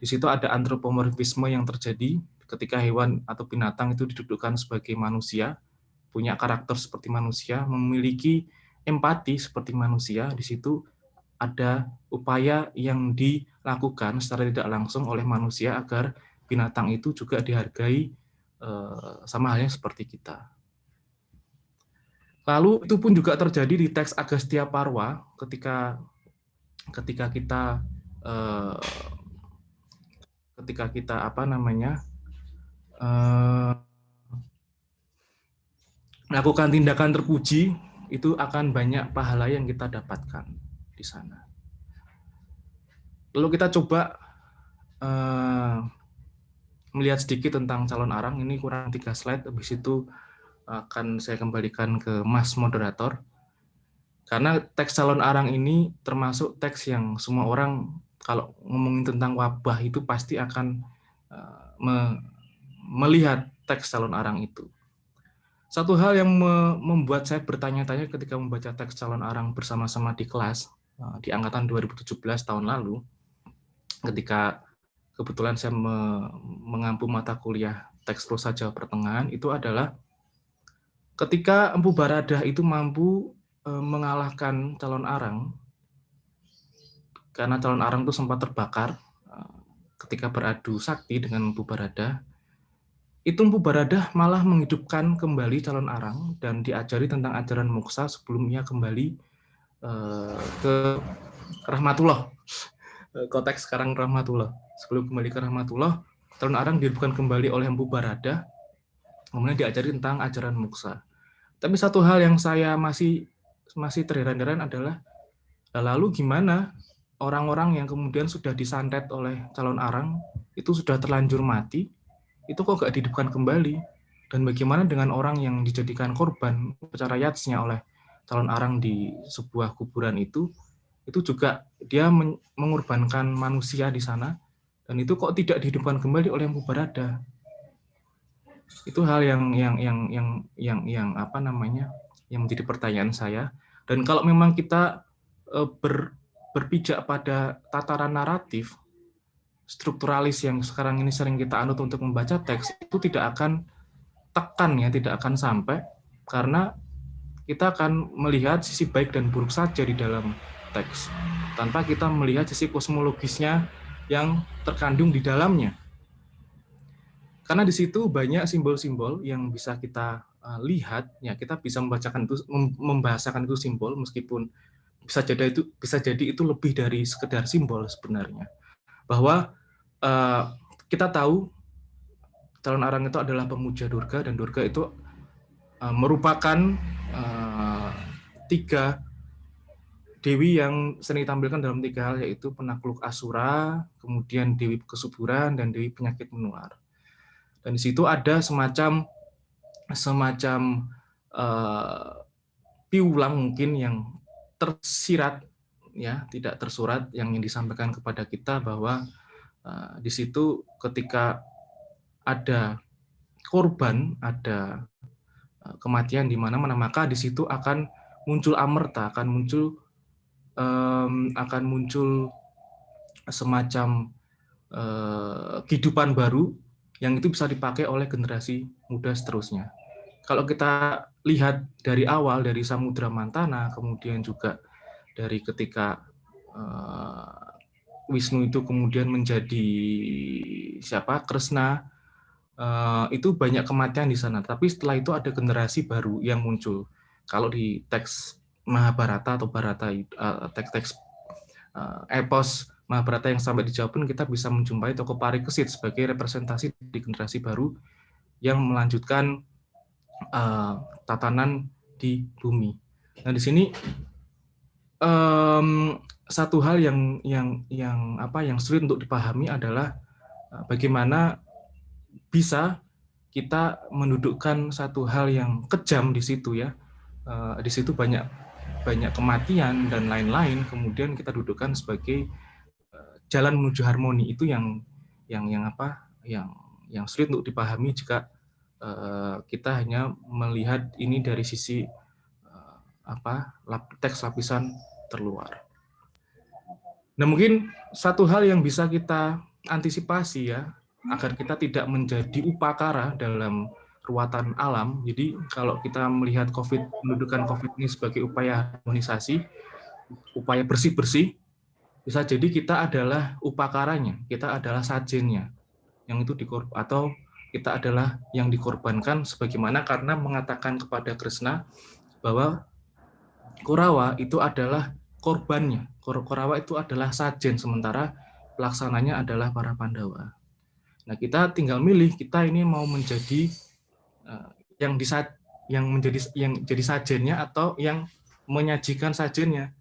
di situ ada antropomorfisme yang terjadi ketika hewan atau binatang itu didudukkan sebagai manusia, punya karakter seperti manusia, memiliki empati seperti manusia. Di situ ada upaya yang dilakukan secara tidak langsung oleh manusia agar binatang itu juga dihargai sama halnya seperti kita. Lalu itu pun juga terjadi di teks Agastya Parwa ketika kita melakukan tindakan terpuji, itu akan banyak pahala yang kita dapatkan di sana. Lalu kita coba melihat sedikit tentang calon arang. Ini kurang 3 slide, habis itu akan saya kembalikan ke Mas Moderator. Karena teks calon arang ini termasuk teks yang semua orang kalau ngomongin tentang wabah itu pasti akan melihat teks calon arang itu. Satu hal yang membuat saya bertanya-tanya ketika membaca teks calon arang bersama-sama di kelas, di angkatan 2017 tahun lalu, ketika kebetulan saya mengampu mata kuliah teks prosa Jawa Pertengahan, itu adalah ketika Empu Baradah itu mampu mengalahkan calon arang, karena calon arang itu sempat terbakar ketika beradu sakti dengan Empu Baradah, itu Empu Baradah malah menghidupkan kembali calon arang dan diajari tentang ajaran moksa sebelumnya kembali ke Rahmatullah. Konteks sekarang Rahmatullah. Sebelum kembali ke Rahmatullah, calon arang dihidupkan kembali oleh Empu Baradah, kemudian diajari tentang ajaran moksa. Tapi satu hal yang saya masih terheran-heran adalah, lalu gimana orang-orang yang kemudian sudah disantet oleh calon arang, itu sudah terlanjur mati, itu kok gak dihidupkan kembali? Dan bagaimana dengan orang yang dijadikan korban upacara yatsnya oleh calon arang di sebuah kuburan itu juga dia mengorbankan manusia di sana, dan itu kok tidak dihidupkan kembali oleh Empu Baradah? Itu hal yang menjadi pertanyaan saya. Dan kalau memang kita berpijak pada tataran naratif strukturalis yang sekarang ini sering kita anut untuk membaca teks, itu tidak akan tidak akan sampai, karena kita akan melihat sisi baik dan buruk saja di dalam teks tanpa kita melihat sisi kosmologisnya yang terkandung di dalamnya. Karena di situ banyak simbol-simbol yang bisa kita lihat, ya kita bisa membahasakan itu simbol, meskipun bisa jadi itu lebih dari sekedar simbol sebenarnya. Bahwa kita tahu calon arang itu adalah pemuja Durga, dan Durga itu merupakan 3 dewi yang sering ditampilkan dalam 3 hal, yaitu penakluk Asura, kemudian Dewi Kesuburan, dan Dewi Penyakit Menular. Dan di situ ada semacam piulang mungkin yang tersirat, ya tidak tersurat, yang disampaikan kepada kita bahwa di situ ketika ada korban, ada kematian di mana-mana, maka di situ akan muncul amerta, akan muncul semacam kehidupan baru yang itu bisa dipakai oleh generasi muda seterusnya. Kalau kita lihat dari awal, dari Samudra Mantana, kemudian juga dari ketika Wisnu itu kemudian menjadi Kresna, itu banyak kematian di sana. Tapi setelah itu ada generasi baru yang muncul. Kalau di teks Mahabharata atau Bharata, teks-teks epos Mahabharata yang sampai di Jawa pun kita bisa menjumpai tokoh Parikesit sebagai representasi di generasi baru yang melanjutkan tatanan di bumi. Nah, di sini satu hal yang sulit untuk dipahami adalah bagaimana bisa kita mendudukkan satu hal yang kejam di situ ya. Di situ banyak kematian dan lain-lain, kemudian kita dudukkan sebagai jalan menuju harmoni. Itu yang sulit untuk dipahami jika kita hanya melihat ini dari sisi teks lapisan terluar. Nah, mungkin satu hal yang bisa kita antisipasi ya, agar kita tidak menjadi upakara dalam ruatan alam. Jadi kalau kita melihat mendudukan COVID ini sebagai upaya harmonisasi, upaya bersih-bersih, bisa jadi kita adalah upakaranya, kita adalah sajennya, yang itu atau kita adalah yang dikorbankan, sebagaimana karena mengatakan kepada Kresna bahwa Korawa itu adalah korbannya, Korawa itu adalah sajen, sementara pelaksananya adalah para Pandawa. Nah, kita tinggal milih, kita ini mau menjadi yang jadi sajennya atau yang menyajikan sajennya.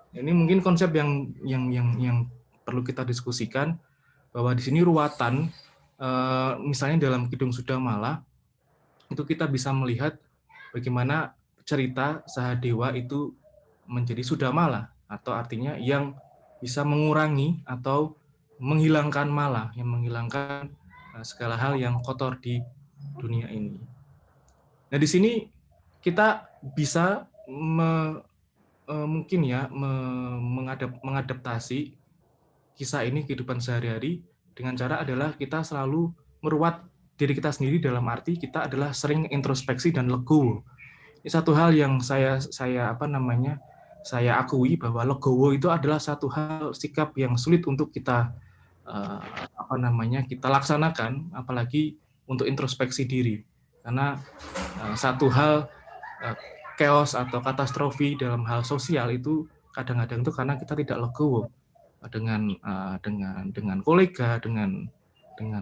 Ini mungkin konsep yang perlu kita diskusikan, bahwa di sini ruatan, misalnya dalam Kidung Sudamala, itu kita bisa melihat bagaimana cerita Sahadewa itu menjadi Sudamala, atau artinya yang bisa mengurangi atau menghilangkan mala, yang menghilangkan segala hal yang kotor di dunia ini. Nah, di sini kita bisa mungkin ya mengadaptasi kisah ini kehidupan sehari-hari dengan cara adalah kita selalu meruat diri kita sendiri, dalam arti kita adalah sering introspeksi dan legowo. Ini satu hal yang saya akui, bahwa legowo itu adalah satu hal sikap yang sulit untuk kita kita laksanakan, apalagi untuk introspeksi diri, karena satu hal chaos atau katastrofi dalam hal sosial itu kadang-kadang itu karena kita tidak legowo dengan kolega, dengan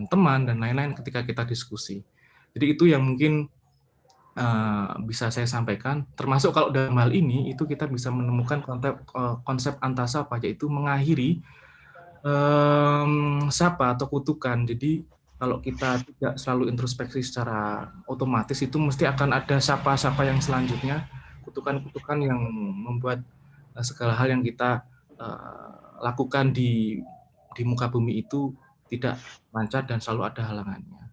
teman dan lain-lain ketika kita diskusi. Jadi itu yang mungkin bisa saya sampaikan, termasuk kalau dalam hal ini itu kita bisa menemukan konsep antasapa, yaitu mengakhiri sapa atau kutukan. Jadi kalau kita tidak selalu introspeksi secara otomatis, itu mesti akan ada sapa-sapa yang selanjutnya, kutukan-kutukan yang membuat segala hal yang kita lakukan di muka bumi itu tidak lancar dan selalu ada halangannya.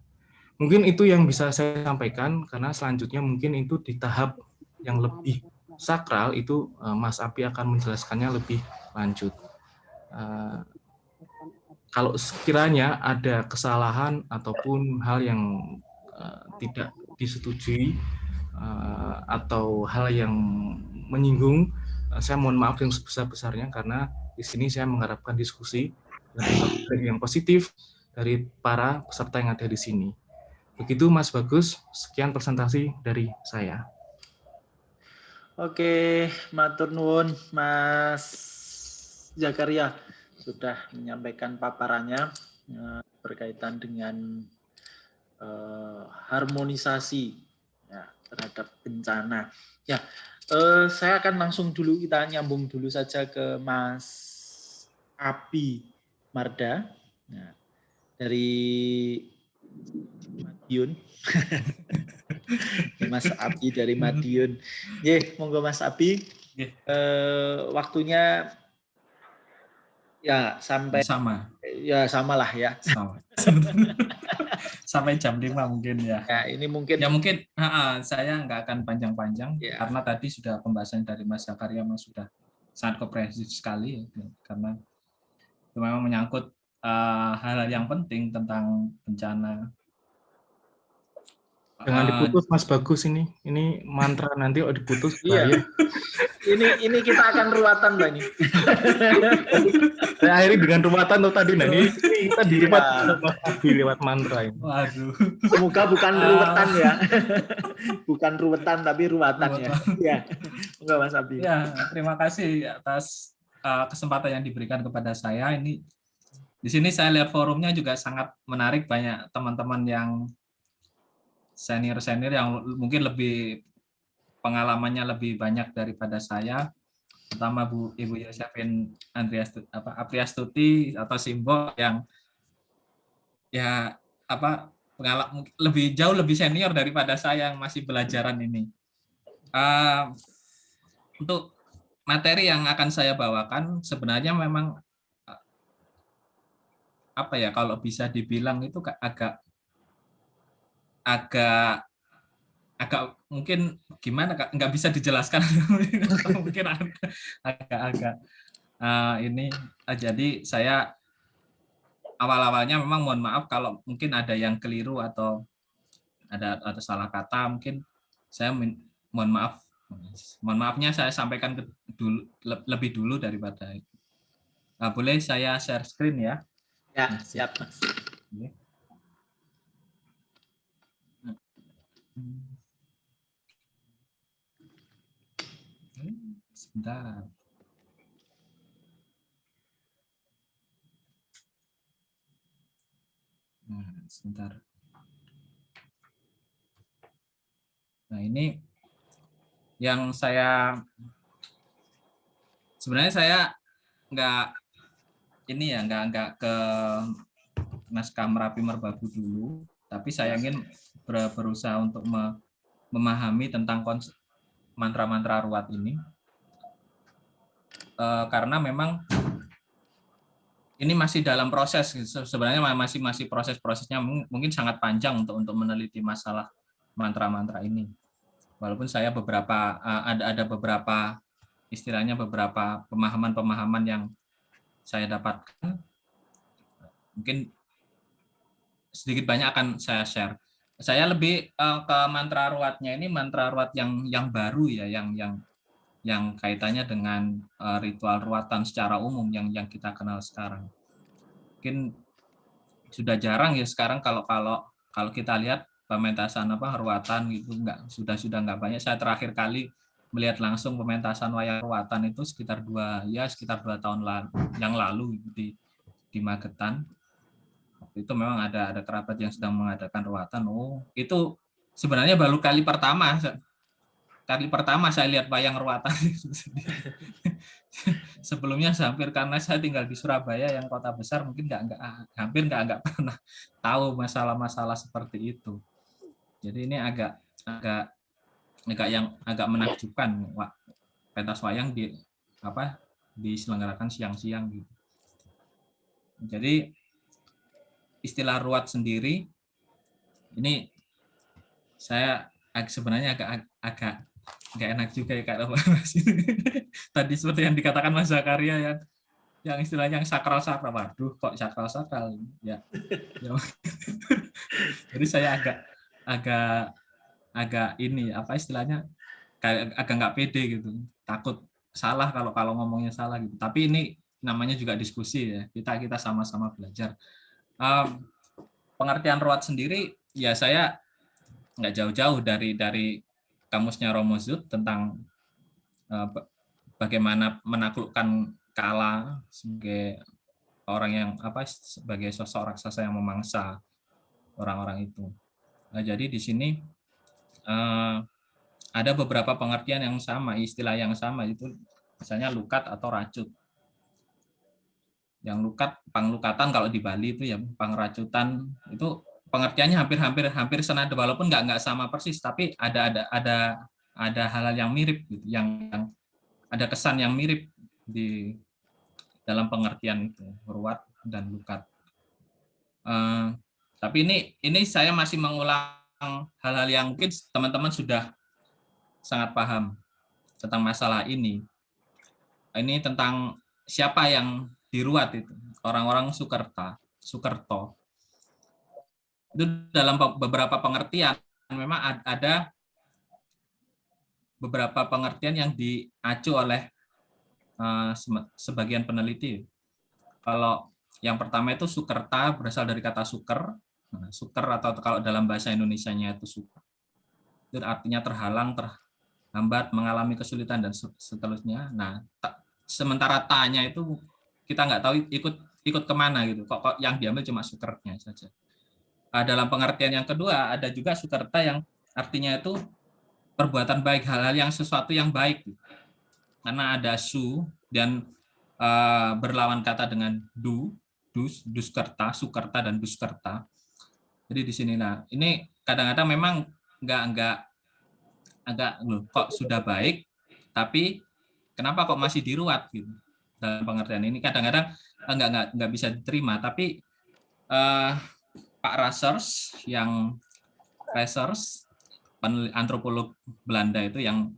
Mungkin itu yang bisa saya sampaikan, karena selanjutnya mungkin itu di tahap yang lebih sakral, itu Mas Api akan menjelaskannya lebih lanjut. Kalau sekiranya ada kesalahan ataupun hal yang tidak disetujui atau hal yang menyinggung, saya mohon maaf yang sebesar-besarnya, karena di sini saya mengharapkan diskusi yang positif dari para peserta yang ada di sini. Begitu Mas Bagus, sekian presentasi dari saya. Oke, matur nuwun Mas Zakaria sudah menyampaikan paparannya berkaitan dengan harmonisasi ya, terhadap bencana. Ya, saya akan langsung dulu, kita nyambung dulu saja ke Mas Api Marda ya, dari Madiun. Mas Api dari Madiun. Monggo Mas Api. Waktunya ya sampai samalah ya. Sama. Sampai jam 5 mungkin ya. Ya, ini mungkin saya nggak akan panjang-panjang ya, karena tadi sudah pembahasan dari Mas Zakaria sudah sangat komprehensif sekali ya, karena itu memang menyangkut hal yang penting tentang bencana. Jangan diputus Mas Bagus ini. Ini mantra nanti kalau diputus bahaya. Ini kita akan ruatan Pak ini. Saya akhiri dengan ruatan tuh tadi. Nah, ini kita diruat Mas Abi lewat mantra ini. Waduh. Semoga bukan ruwetan ya. Bukan ruwetan tapi ruatan ya. Ya. Enggak Mas Abi. Ya, terima kasih atas kesempatan yang diberikan kepada saya. Ini di sini saya lihat forumnya juga sangat menarik, banyak teman-teman yang senior-senior yang mungkin lebih pengalamannya lebih banyak daripada saya, pertama Ibu Yosefin Apriastuti atau Simbo yang ya jauh lebih senior daripada saya yang masih belajaran ini. Untuk materi yang akan saya bawakan sebenarnya memang kalau bisa dibilang itu agak mungkin gimana nggak bisa dijelaskan mungkin agak ini jadi saya awalnya memang mohon maaf kalau mungkin ada yang keliru atau ada salah kata, mungkin saya mohon maafnya saya sampaikan lebih dulu daripada itu. Boleh saya share screen ya? Ya, siap Mas. Sebentar. Sebentar. Nah, ini yang sebenarnya saya nggak ke naskah Merapi Merbabu dulu, tapi saya ingin berusaha untuk memahami tentang konsep mantra-mantra ruwat ini, karena memang ini masih dalam proses, sebenarnya masih prosesnya mungkin sangat panjang untuk meneliti masalah mantra-mantra ini. Walaupun saya ada beberapa istilahnya beberapa pemahaman yang saya dapatkan, mungkin sedikit banyak akan saya share. Saya lebih ke mantra ruwatnya ini mantra ruwat yang baru ya, yang kaitannya dengan ritual ruwatan secara umum yang kita kenal sekarang. Mungkin sudah jarang ya sekarang kalau kita lihat pementasan ruwatan gitu sudah nggak banyak. Saya terakhir kali melihat langsung pementasan wayang ruwatan itu sekitar 2 tahun yang lalu di Magetan. Waktu itu memang ada kerabat yang sedang mengadakan ruwatan. Itu sebenarnya baru kali pertama saya lihat wayang ruwatan. Sebelumnya karena saya tinggal di Surabaya yang kota besar, mungkin hampir nggak pernah tahu masalah-masalah seperti itu. Jadi ini agak menakjubkan, pentas wayang diselenggarakan siang-siang gitu. Jadi istilah ruwat sendiri ini saya sebenarnya agak nggak enak juga ya Kak Mas. Tadi seperti yang dikatakan Mas Zakaria yang istilahnya yang sakral. Waduh, kok sakral ya. Jadi saya agak ini istilahnya agak nggak pede gitu, takut salah kalau ngomongnya salah gitu. Tapi ini namanya juga diskusi ya, kita sama-sama belajar. Pengertian ruwat sendiri ya saya nggak jauh-jauh dari kamusnya Romo Zut tentang bagaimana menaklukkan kala sebagai orang yang sebagai sosok raksasa yang memangsa orang-orang itu. Nah, jadi di sini ada beberapa pengertian yang sama, istilah yang sama, itu misalnya lukat atau racut. Yang lukat, panglukatan kalau di Bali itu ya, pangracutan itu pengertiannya hampir senada, walaupun nggak sama persis, tapi ada hal-hal yang mirip gitu, yang ada kesan yang mirip di dalam pengertian itu, ruwat dan lukat. Tapi ini saya masih mengulang hal-hal yang mungkin teman-teman sudah sangat paham tentang masalah ini. Ini tentang siapa yang diruat itu, orang-orang Sukerto. Itu dalam beberapa pengertian memang ada beberapa pengertian yang diacu oleh sebagian peneliti. Kalau yang pertama itu Sukerta berasal dari kata suker. Nah, suker atau kalau dalam bahasa Indonesianya itu suker. Itu artinya terhalang, terhambat, mengalami kesulitan dan seterusnya. Nah, sementara tanya itu kita nggak tahu ikut kemana gitu. Kok yang diambil cuma sukernya saja. Dalam pengertian yang kedua ada juga sukerta yang artinya itu perbuatan baik, hal-hal yang sesuatu yang baik. Karena ada su dan berlawan kata dengan duskerta, sukerta dan duskerta. Jadi di sini nah ini kadang-kadang memang agak loh, kok sudah baik tapi kenapa kok masih diruat gitu. Dalam pengertian ini kadang-kadang nggak bisa diterima, tapi Pak Rasers antropolog Belanda itu yang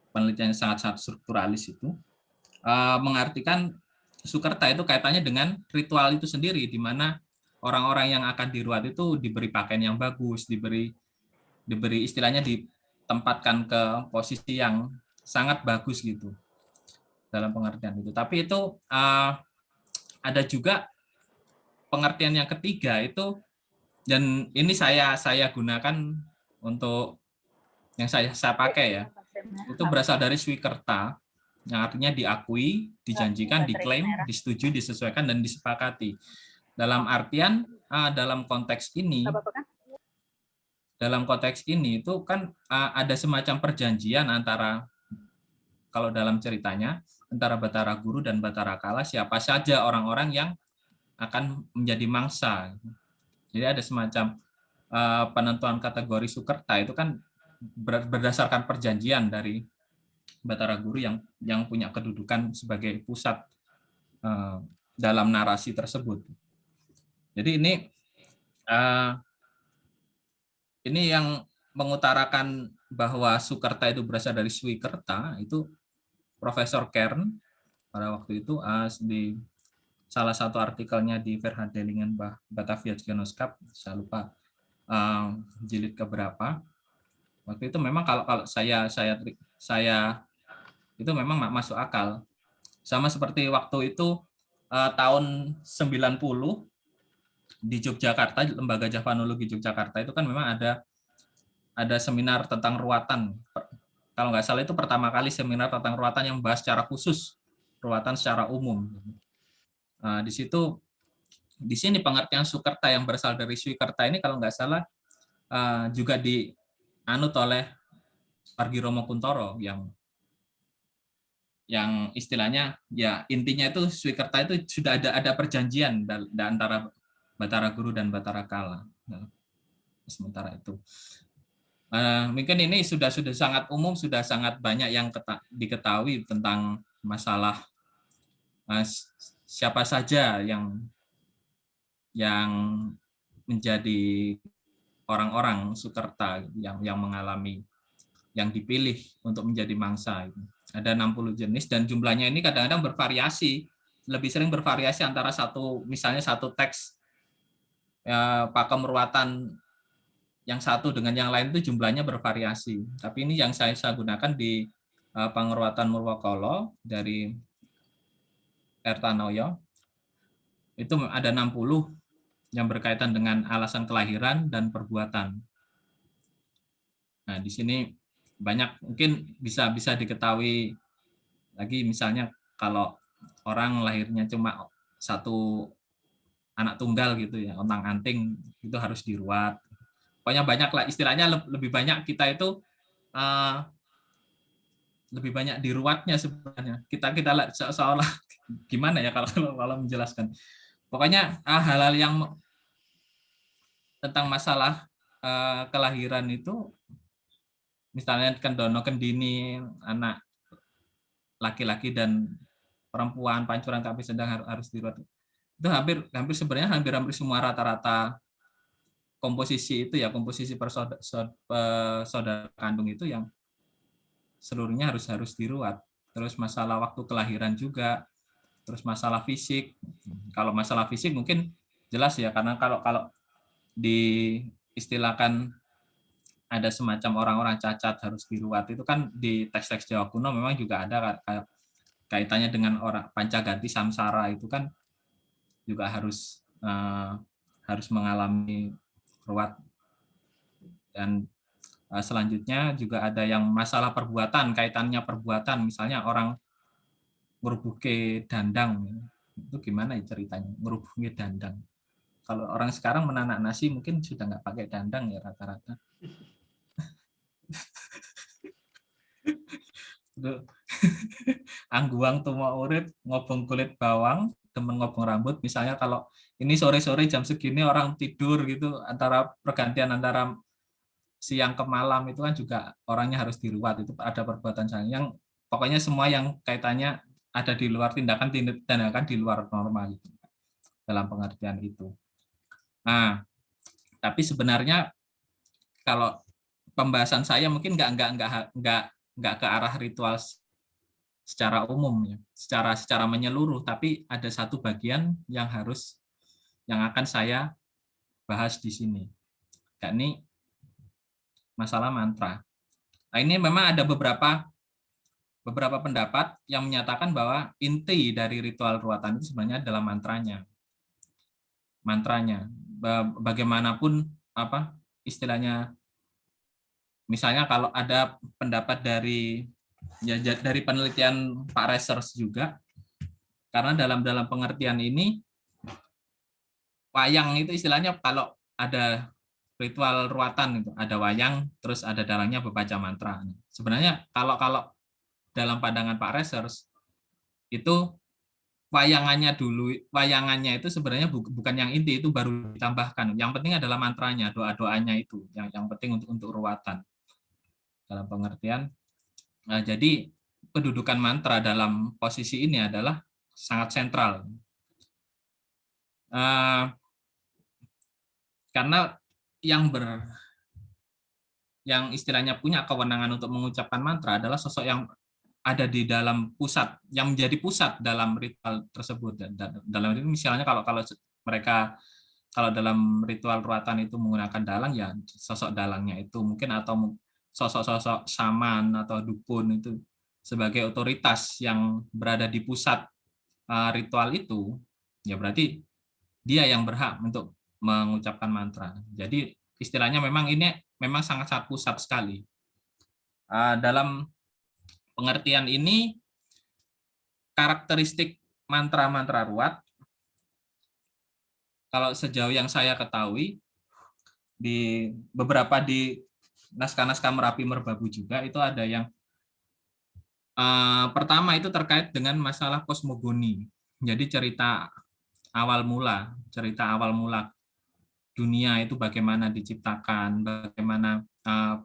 penelitiannya sangat-sangat strukturalis itu mengartikan sukerta itu kaitannya dengan ritual itu sendiri, di mana orang-orang yang akan diruat itu diberi pakaian yang bagus, diberi istilahnya ditempatkan ke posisi yang sangat bagus gitu dalam pengertian itu. Tapi itu ada juga pengertian yang ketiga itu, dan ini saya gunakan untuk yang saya pakai ya, itu berasal dari Swikerta, yang artinya diakui, dijanjikan, diklaim, disetujui, disesuaikan, dan disepakati. Dalam artian dalam konteks ini itu kan ada semacam perjanjian antara, kalau dalam ceritanya, antara Batara Guru dan Batara Kala, siapa saja orang-orang yang akan menjadi mangsa. Jadi ada semacam penentuan kategori Sukerta itu kan berdasarkan perjanjian dari Batara Guru yang punya kedudukan sebagai pusat dalam narasi tersebut. Jadi ini yang mengutarakan bahwa Sukerta itu berasal dari Swikerta itu Profesor Kern pada waktu itu di salah satu artikelnya di Verhandelingen Batavia Genootschap, saya lupa jilid keberapa. Waktu itu memang kalau saya itu memang masuk akal. Sama seperti waktu itu tahun 90 di Yogyakarta, Lembaga Javanologi Yogyakarta itu kan memang ada seminar tentang ruatan. Kalau nggak salah itu pertama kali seminar tentang ruatan yang membahas secara khusus ruatan secara umum. Di sini pengertian Sukerta yang berasal dari Swikerta ini kalau nggak salah juga dianut oleh Pargiromo Kuntoro yang istilahnya ya intinya itu Swikerta itu sudah ada perjanjian antara Batara Guru dan Batara Kala. Sementara itu mungkin ini sudah sangat umum, sudah sangat banyak yang diketahui tentang masalah siapa saja yang menjadi orang-orang Sukerta yang mengalami, yang dipilih untuk menjadi mangsa. Ada 60 jenis dan jumlahnya ini kadang-kadang bervariasi, lebih sering bervariasi antara misalnya satu teks pakem ruatan yang satu dengan yang lain itu jumlahnya bervariasi. Tapi ini yang saya gunakan di Pangeruatan Murwakala dari Ertanoyo. Itu ada 60 yang berkaitan dengan alasan kelahiran dan perbuatan. Nah, di sini banyak mungkin bisa diketahui lagi, misalnya kalau orang lahirnya cuma satu anak tunggal gitu ya, ontang-anting, itu harus diruat. Pokoknya banyak lah istilahnya, lebih banyak kita itu lebih banyak diruatnya sebenarnya. Kita seolah gimana ya kalau menjelaskan. Pokoknya hal-hal yang tentang masalah kelahiran itu, misalnya kendono kendini, anak laki-laki dan perempuan, pancuran kami sedang harus diruat. Itu hampir sebenarnya hampir semua rata-rata komposisi itu ya, komposisi saudara kandung itu yang seluruhnya harus diruat. Terus masalah waktu kelahiran juga, terus masalah fisik. Kalau masalah fisik mungkin jelas ya, karena kalau diistilahkan ada semacam orang-orang cacat harus diruat, itu kan di teks-teks Jawa kuno memang juga ada kaitannya dengan orang Pancaganti Samsara, itu kan juga harus mengalami ruat. Dan selanjutnya juga ada yang masalah perbuatan, kaitannya perbuatan, misalnya orang merubuhke dandang, itu gimana ya ceritanya merubuhke dandang? Kalau orang sekarang menanak nasi mungkin sudah nggak pakai dandang ya rata-rata. Angguang tumo urip ngobong kulit bawang temen ngobong rambut. Misalnya kalau ini sore-sore jam segini orang tidur gitu, antara pergantian antara siang ke malam itu kan juga orangnya harus diruat, itu ada perbuatan yang pokoknya semua yang kaitannya ada di luar tindakan di luar normal gitu, dalam pengertian itu. Nah, tapi sebenarnya kalau pembahasan saya mungkin nggak ke arah ritual secara umum ya, secara menyeluruh, tapi ada satu bagian yang akan saya bahas di sini, yakni masalah mantra. Nah, ini memang ada beberapa pendapat yang menyatakan bahwa inti dari ritual ruatan itu sebenarnya adalah mantranya. Bagaimanapun istilahnya, misalnya kalau ada pendapat dari penelitian Pak Research juga, karena dalam pengertian ini wayang itu istilahnya kalau ada ritual ruatan itu ada wayang, terus ada dalangnya membaca mantra. Sebenarnya kalau dalam pandangan Pak Research itu wayangannya itu sebenarnya bukan yang inti, itu baru ditambahkan. Yang penting adalah mantranya, doa-doanya itu yang penting untuk ruatan dalam pengertian. Nah, jadi kedudukan mantra dalam posisi ini adalah sangat sentral. Karena yang istilahnya punya kewenangan untuk mengucapkan mantra adalah sosok yang ada di dalam pusat, yang menjadi pusat dalam ritual tersebut. Dalam ini misalnya kalau mereka dalam ritual ruatan itu menggunakan dalang, ya sosok dalangnya itu mungkin, atau sosok-sosok saman atau dukun itu sebagai otoritas yang berada di pusat ritual itu, ya berarti dia yang berhak untuk mengucapkan mantra. Jadi istilahnya memang ini sangat pusat sekali. Dalam pengertian ini, karakteristik mantra-mantra ruat, kalau sejauh yang saya ketahui, di naskah-naskah Merapi Merbabu juga itu ada yang pertama itu terkait dengan masalah kosmogoni. Jadi cerita awal mula dunia itu bagaimana diciptakan, bagaimana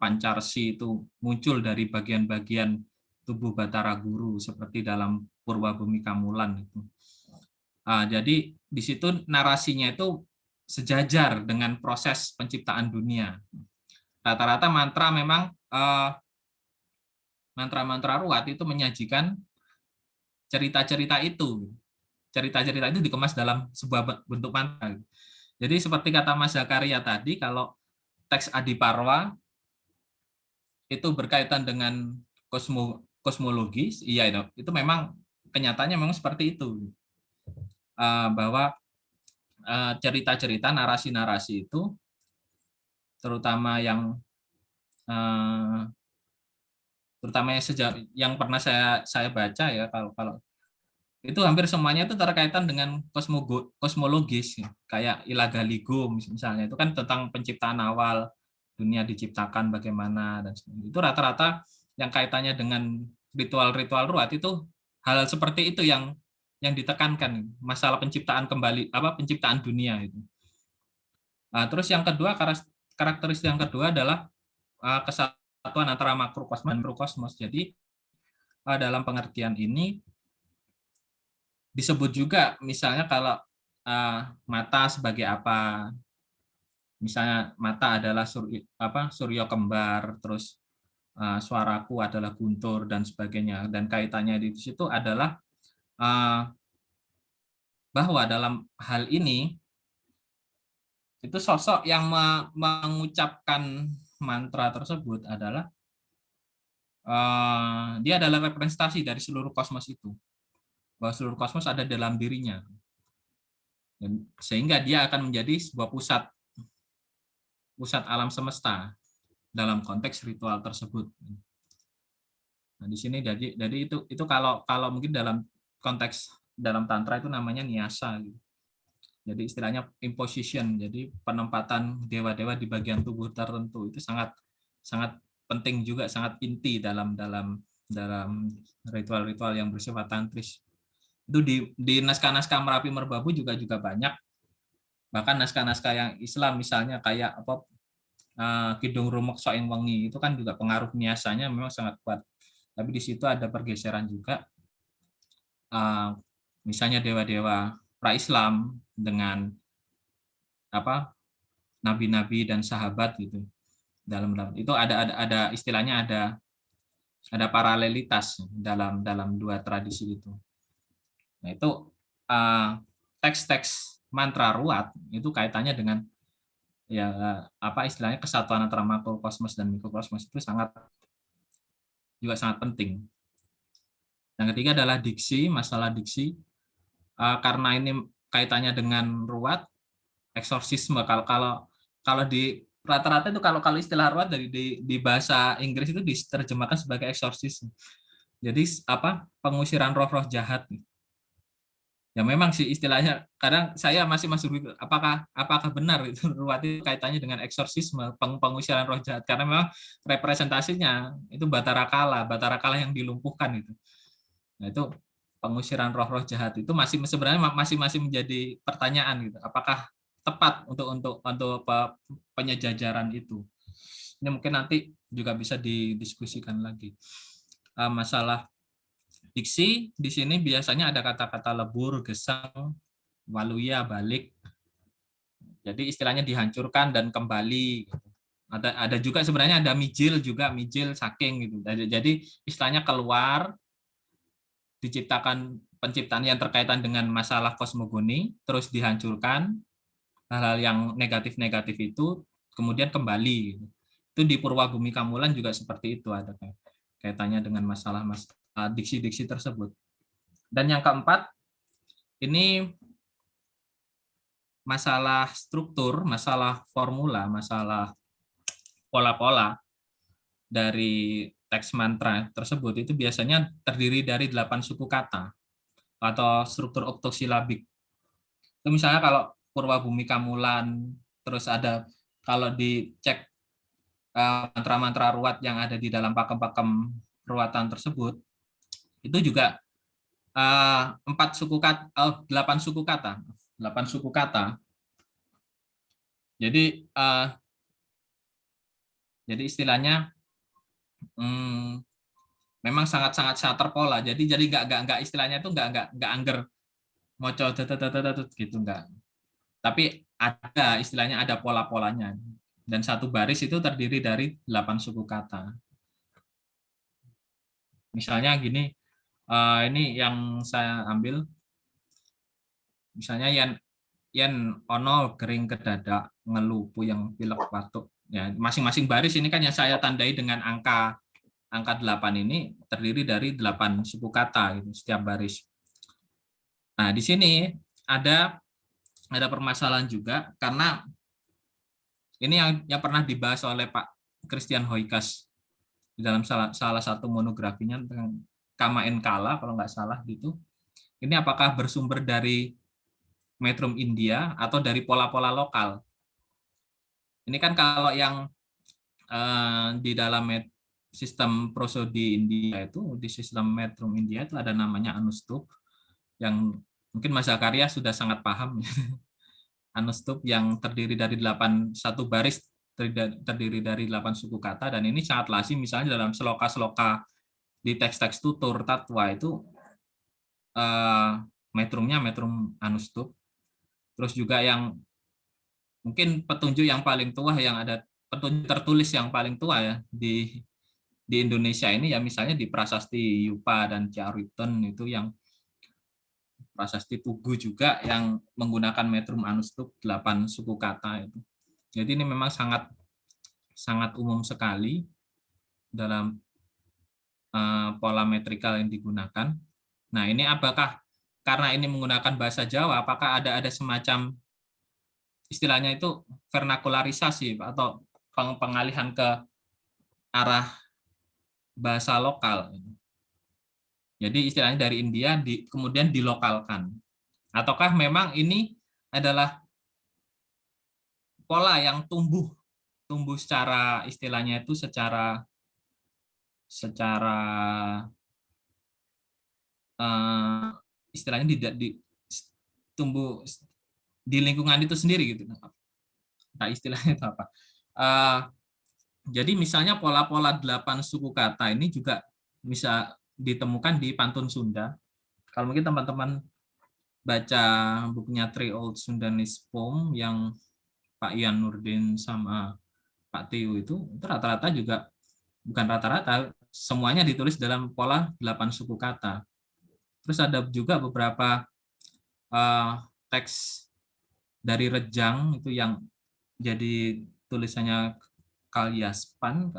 Pancarsi itu muncul dari bagian-bagian tubuh Batara Guru seperti dalam Purwa Bumi Kamulan itu. Jadi di situ narasinya itu sejajar dengan proses penciptaan dunia. Rata-rata mantra-mantra ruat itu menyajikan cerita-cerita itu dikemas dalam sebuah bentuk mantra. Jadi seperti kata Mas Zakaria tadi, kalau teks Adiparwa itu berkaitan dengan kosmologis, iya itu memang kenyataannya memang seperti itu, bahwa cerita-cerita, narasi-narasi itu, terutama yang yang pernah saya baca ya, kalau itu hampir semuanya itu terkaitan dengan kosmologis, kayak Ilagaligo misalnya, itu kan tentang penciptaan awal dunia diciptakan bagaimana, dan itu rata-rata yang kaitannya dengan ritual-ritual ruat itu hal seperti itu yang ditekankan, masalah penciptaan penciptaan dunia itu. Terus yang kedua, karakteristik yang kedua adalah kesatuan antara makrokosmos dan mikrokosmos. Jadi dalam pengertian ini disebut juga, misalnya kalau mata sebagai apa, misalnya mata adalah suryo kembar, terus suaraku adalah guntur dan sebagainya, dan kaitannya di situ adalah bahwa dalam hal ini itu sosok yang mengucapkan mantra tersebut adalah dia adalah representasi dari seluruh kosmos itu, bahwa seluruh kosmos ada dalam dirinya, dan sehingga dia akan menjadi sebuah pusat alam semesta dalam konteks ritual tersebut. Nah, di sini jadi itu kalau mungkin dalam konteks dalam tantra itu namanya nyasa gitu. Jadi istilahnya imposition, jadi penempatan dewa-dewa di bagian tubuh tertentu itu sangat penting juga, sangat inti dalam ritual-ritual yang bersifat tantris. Itu di naskah-naskah Merapi Merbabu juga banyak. Bahkan naskah-naskah yang Islam misalnya kayak Kidung Rumek Soeng Wengi itu kan juga pengaruh niasanya memang sangat kuat. Tapi di situ ada pergeseran juga. Misalnya dewa-dewa pra-Islam dengan nabi-nabi dan sahabat gitu. Dalam itu ada istilahnya ada paralelitas dalam dua tradisi itu. Nah, itu teks-teks mantra ruat itu kaitannya dengan istilahnya kesatuan antara makrokosmos dan mikrokosmos itu sangat penting. Yang ketiga adalah diksi, masalah diksi. Karena ini kaitannya dengan ruat, eksorsisme. Kalau di rata-rata itu kalau istilah ruat di bahasa Inggris itu diterjemahkan sebagai eksorsisme. Jadi pengusiran roh-roh jahat. Ya memang sih istilahnya, kadang saya masih apakah benar itu ruat itu kaitannya dengan eksorsisme, pengusiran roh jahat, karena memang representasinya itu Batara Kala yang dilumpuhkan itu. Nah, itu pengusiran roh-roh jahat itu sebenarnya masih menjadi pertanyaan gitu. Apakah tepat untuk penyejajaran itu? Ini mungkin nanti juga bisa didiskusikan lagi. Masalah diksi di sini biasanya ada kata-kata lebur, gesang, waluya, balik. Jadi istilahnya dihancurkan dan kembali. Ada juga sebenarnya ada mijil saking gitu. Jadi istilahnya keluar, diciptakan penciptaan yang terkaitan dengan masalah kosmogoni, terus dihancurkan, hal-hal yang negatif-negatif itu kemudian kembali. Itu di Purwabumi Kamulan juga seperti itu, ada kaitannya dengan masalah diksi-diksi tersebut. Dan yang keempat, ini masalah struktur, masalah formula, masalah pola-pola dari teks mantra tersebut itu biasanya terdiri dari 8 suku kata atau struktur oktosilabik. Itu misalnya kalau Purwabumi Kamulan, terus ada kalau dicek mantra-mantra ruat yang ada di dalam pakem-pakem ruatan tersebut, itu juga 8 suku kata. Jadi istilahnya memang sangat terpola. Jadi nggak istilahnya itu nggak angger moco gitu nggak. Tapi ada istilahnya, ada pola-polanya. Dan satu baris itu terdiri dari 8 suku kata. Misalnya gini, ini yang saya ambil. Misalnya yen ono kering kedada ngelu puyeng pilek batuk. Ya, masing-masing baris ini kan yang saya tandai dengan angka 8 ini terdiri dari 8 suku kata gitu, setiap baris. Nah, di sini ada permasalahan juga karena ini yang pernah dibahas oleh Pak Christian Hoikas di dalam salah satu monografinya tentang Kama Enkala kalau nggak salah gitu. Ini apakah bersumber dari metrum India atau dari pola-pola lokal? Ini kan kalau yang di dalam sistem prosodi India itu, di sistem metrum India itu ada namanya Anustup, yang mungkin Mas Zakaria sudah sangat paham. Anustup yang terdiri dari satu baris terdiri dari 8 suku kata, dan ini sangat lazim misalnya dalam seloka-seloka di teks-teks tutur tatwa itu metrumnya metrum Anustup. Terus juga yang mungkin petunjuk yang paling tua, yang ada petunjuk tertulis yang paling tua ya di Indonesia ini ya misalnya di Prasasti Yupa dan Cariten itu yang prasasti Tugu juga yang menggunakan metrum anustuk 8 suku kata itu. Jadi ini memang sangat umum sekali dalam pola metrikal yang digunakan. Nah, ini apakah karena ini menggunakan bahasa Jawa, apakah ada semacam istilahnya itu vernakularisasi atau pengalihan ke arah bahasa lokal? Jadi istilahnya dari India kemudian dilokalkan. Ataukah memang ini adalah pola yang tumbuh secara istilahnya itu secara istilahnya tumbuh di lingkungan itu sendiri gitu. Nah, istilahnya itu apa? Jadi misalnya pola-pola 8 suku kata ini juga bisa ditemukan di pantun Sunda. Kalau mungkin teman-teman baca bukunya Three Old Sundanese Poem yang Pak Ian Nurdin sama Pak Tiu itu rata-rata juga, bukan rata-rata, semuanya ditulis dalam pola 8 suku kata. Terus ada juga beberapa teks dari Rejang itu yang jadi tulisannya Kalyaspan,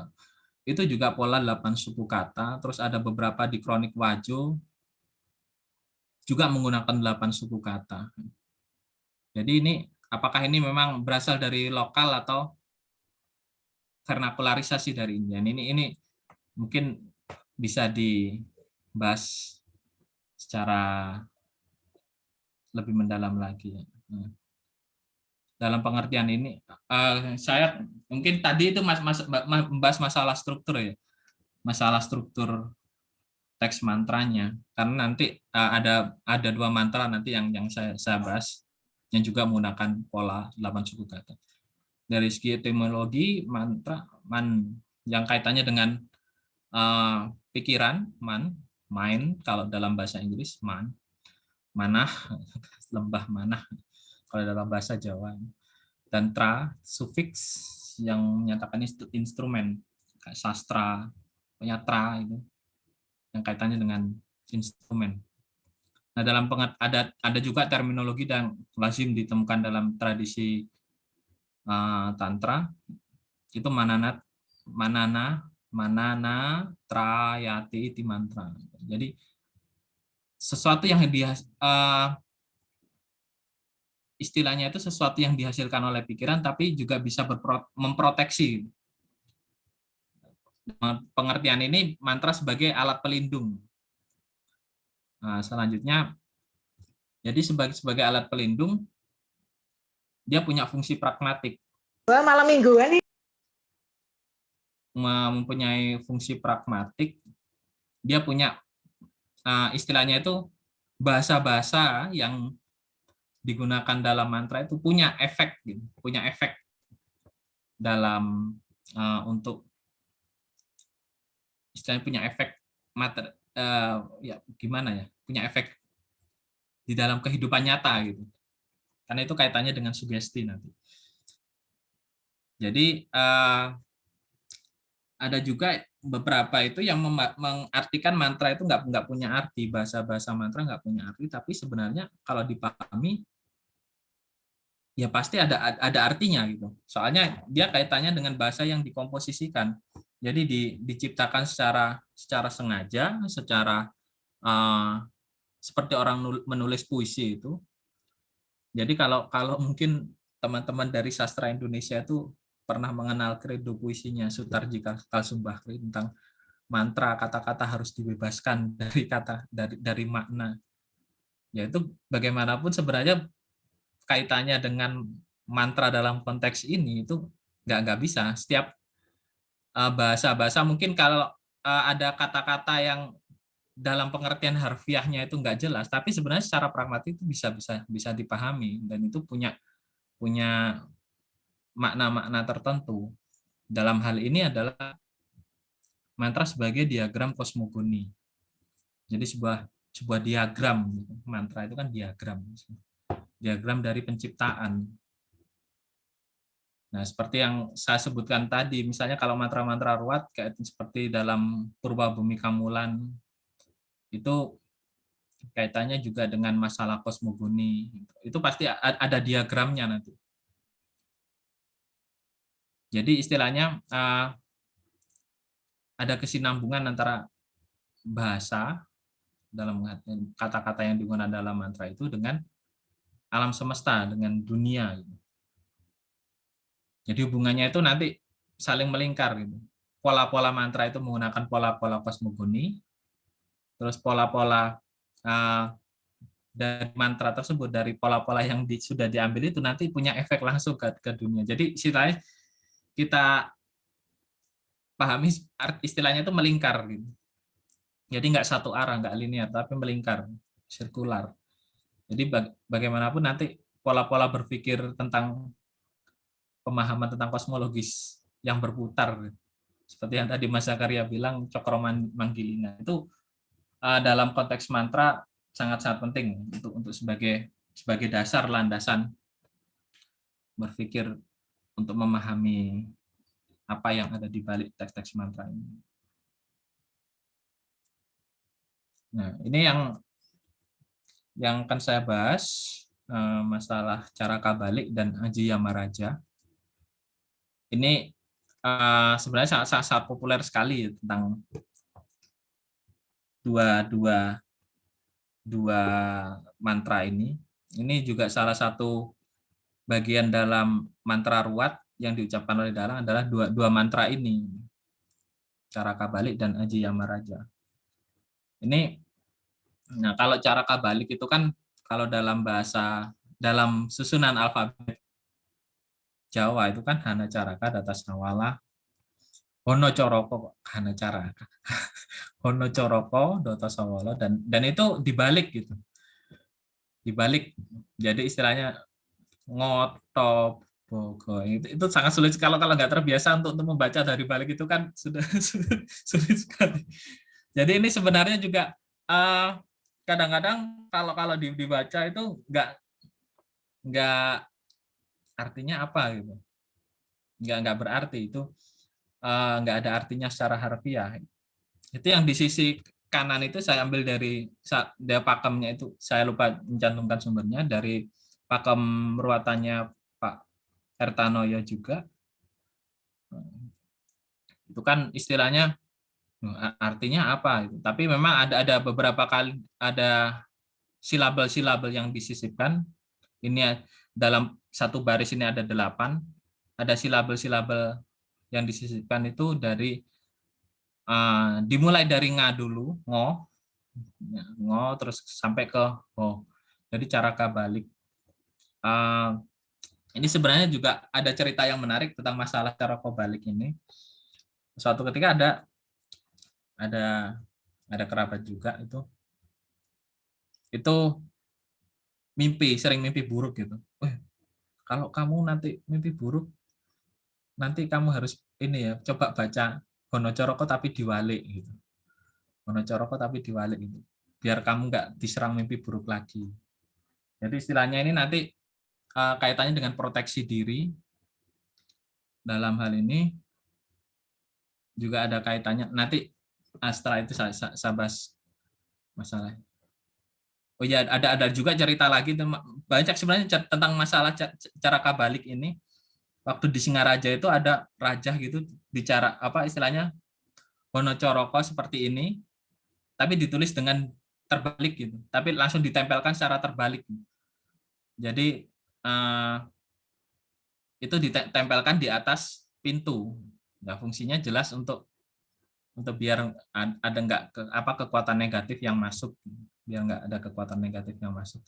itu juga pola 8 suku kata. Terus ada beberapa di Kronik Wajo juga menggunakan 8 suku kata. Jadi ini apakah ini memang berasal dari lokal atau vernakularisasi dari India? Ini mungkin bisa dibahas secara lebih mendalam lagi. Dalam pengertian ini, saya mungkin tadi itu membahas masalah struktur ya, masalah struktur teks mantranya, karena nanti ada 2 mantra nanti yang saya bahas yang juga menggunakan pola 8 suku kata. Dari segi etimologi, mantra yang kaitannya dengan pikiran, mind kalau dalam bahasa Inggris, manah, lembah manah kalau dalam bahasa Jawa, dan tra, sufiks yang menyatakan instrumen, kayak sastra, penyatra itu yang kaitannya dengan instrumen. Nah, dalam ada juga terminologi dan lazim ditemukan dalam tradisi tantra, itu manana trayati iti mantra. Jadi sesuatu yang istilahnya itu sesuatu yang dihasilkan oleh pikiran tapi juga bisa memproteksi. Pengertian ini mantra sebagai alat pelindung. Nah, selanjutnya, jadi sebagai alat pelindung, dia punya fungsi pragmatik. Malam mingguan nih. Mempunyai fungsi pragmatik, dia punya istilahnya itu bahasa-bahasa yang digunakan dalam mantra itu punya efek dalam untuk istilahnya punya efek punya efek di dalam kehidupan nyata gitu, karena itu kaitannya dengan sugesti nanti. Jadi ada juga beberapa itu yang mengartikan mantra itu nggak punya arti, bahasa mantra nggak punya arti, tapi sebenarnya kalau dipahami ya pasti ada artinya gitu. Soalnya dia kaitannya dengan bahasa yang dikomposisikan. Jadi diciptakan secara sengaja, secara seperti orang menulis puisi itu. Jadi kalau mungkin teman-teman dari sastra Indonesia itu pernah mengenal kredo puisinya Sutarji Kalsumbahri tentang mantra, kata-kata harus dibebaskan dari makna. Yaitu bagaimanapun sebenarnya kaitannya dengan mantra dalam konteks ini itu nggak bisa. Setiap bahasa mungkin kalau ada kata-kata yang dalam pengertian harfiahnya itu nggak jelas, tapi sebenarnya secara pragmatik itu bisa dipahami dan itu punya makna-makna tertentu. Dalam hal ini adalah mantra sebagai diagram kosmogoni. Jadi sebuah diagram, mantra itu kan diagram dari penciptaan. Nah, seperti yang saya sebutkan tadi, misalnya kalau mantra-mantra ruwat kayak seperti dalam Purba Bumi Kamulan itu kaitannya juga dengan masalah kosmogoni. Itu pasti ada diagramnya nanti. Jadi istilahnya ada kesinambungan antara bahasa dalam kata-kata yang digunakan dalam mantra itu dengan alam semesta, dengan dunia. Jadi hubungannya itu nanti saling melingkar. Gitu. Pola-pola mantra itu menggunakan pola-pola kosmogoni, terus pola-pola dari mantra tersebut, dari pola-pola yang sudah diambil itu nanti punya efek langsung ke dunia. Jadi istilahnya kita pahami istilahnya itu melingkar. Gitu. Jadi nggak satu arah, nggak linear, tapi melingkar, sirkular. Jadi bagaimanapun nanti pola-pola berpikir tentang pemahaman tentang kosmologis yang berputar, seperti yang tadi Mas Zakaria bilang, cokroman manggilingan, itu dalam konteks mantra sangat-sangat penting untuk sebagai dasar landasan berpikir untuk memahami apa yang ada di balik teks-teks mantra ini. Nah, ini yang akan saya bahas, masalah cara kabalik dan Aji Yamaraja. Ini sebenarnya sangat populer sekali tentang dua mantra ini. Ini juga salah satu bagian dalam mantra ruwat yang diucapkan oleh Dalang adalah dua mantra ini, cara kabalik dan Aji Yamaraja. Ini, nah kalau cara kabalik itu kan kalau dalam susunan alfabet Jawa itu kan Hana Caraka, Data Sawala, Hono Coroko, Hana Caraka, Hono Coroko, Data Sawala, dan itu dibalik gitu, dibalik. Jadi istilahnya ngotop bogo itu sangat sulit kalau nggak terbiasa untuk membaca dari balik itu kan sudah sulit sekali. Jadi ini sebenarnya juga kadang-kadang kalau dibaca itu nggak artinya apa gitu, nggak berarti itu, nggak ada artinya secara harfiah. Itu yang di sisi kanan itu saya ambil dari pakemnya, itu saya lupa mencantumkan sumbernya, dari pakem ruwatannya Pak Ertanoyo juga. Itu kan istilahnya artinya apa gitu. Tapi memang ada beberapa kali ada silabel-silabel yang disisipkan. Ini dalam satu baris ini ada 8. Ada silabel-silabel yang disisipkan itu dari dimulai dari nga dulu, ngo terus sampai ke ho. Jadi cara kabalik. Ini sebenarnya juga ada cerita yang menarik tentang masalah cara kabalik ini. Suatu ketika ada kerabat juga itu sering mimpi buruk gitu. Kalau kamu nanti mimpi buruk, nanti kamu harus ini ya, coba baca Hono Coroko tapi diwalik gitu. Hono Coroko tapi diwalik gitu. Biar kamu nggak diserang mimpi buruk lagi. Jadi istilahnya ini nanti kaitannya dengan proteksi diri. Dalam hal ini juga ada kaitannya. Nanti setelah itu saya bahas masalah. Oh ya, ada juga cerita lagi, banyak sebenarnya tentang masalah cara kabalik ini. Waktu di Singaraja itu ada raja gitu bicara apa istilahnya Hono Coroko seperti ini, tapi ditulis dengan terbalik gitu, tapi langsung ditempelkan secara terbalik. Jadi itu ditempelkan di atas pintu. Nah, fungsinya jelas untuk biar ada kekuatan negatif yang masuk, biar nggak ada kekuatan negatif yang masuk.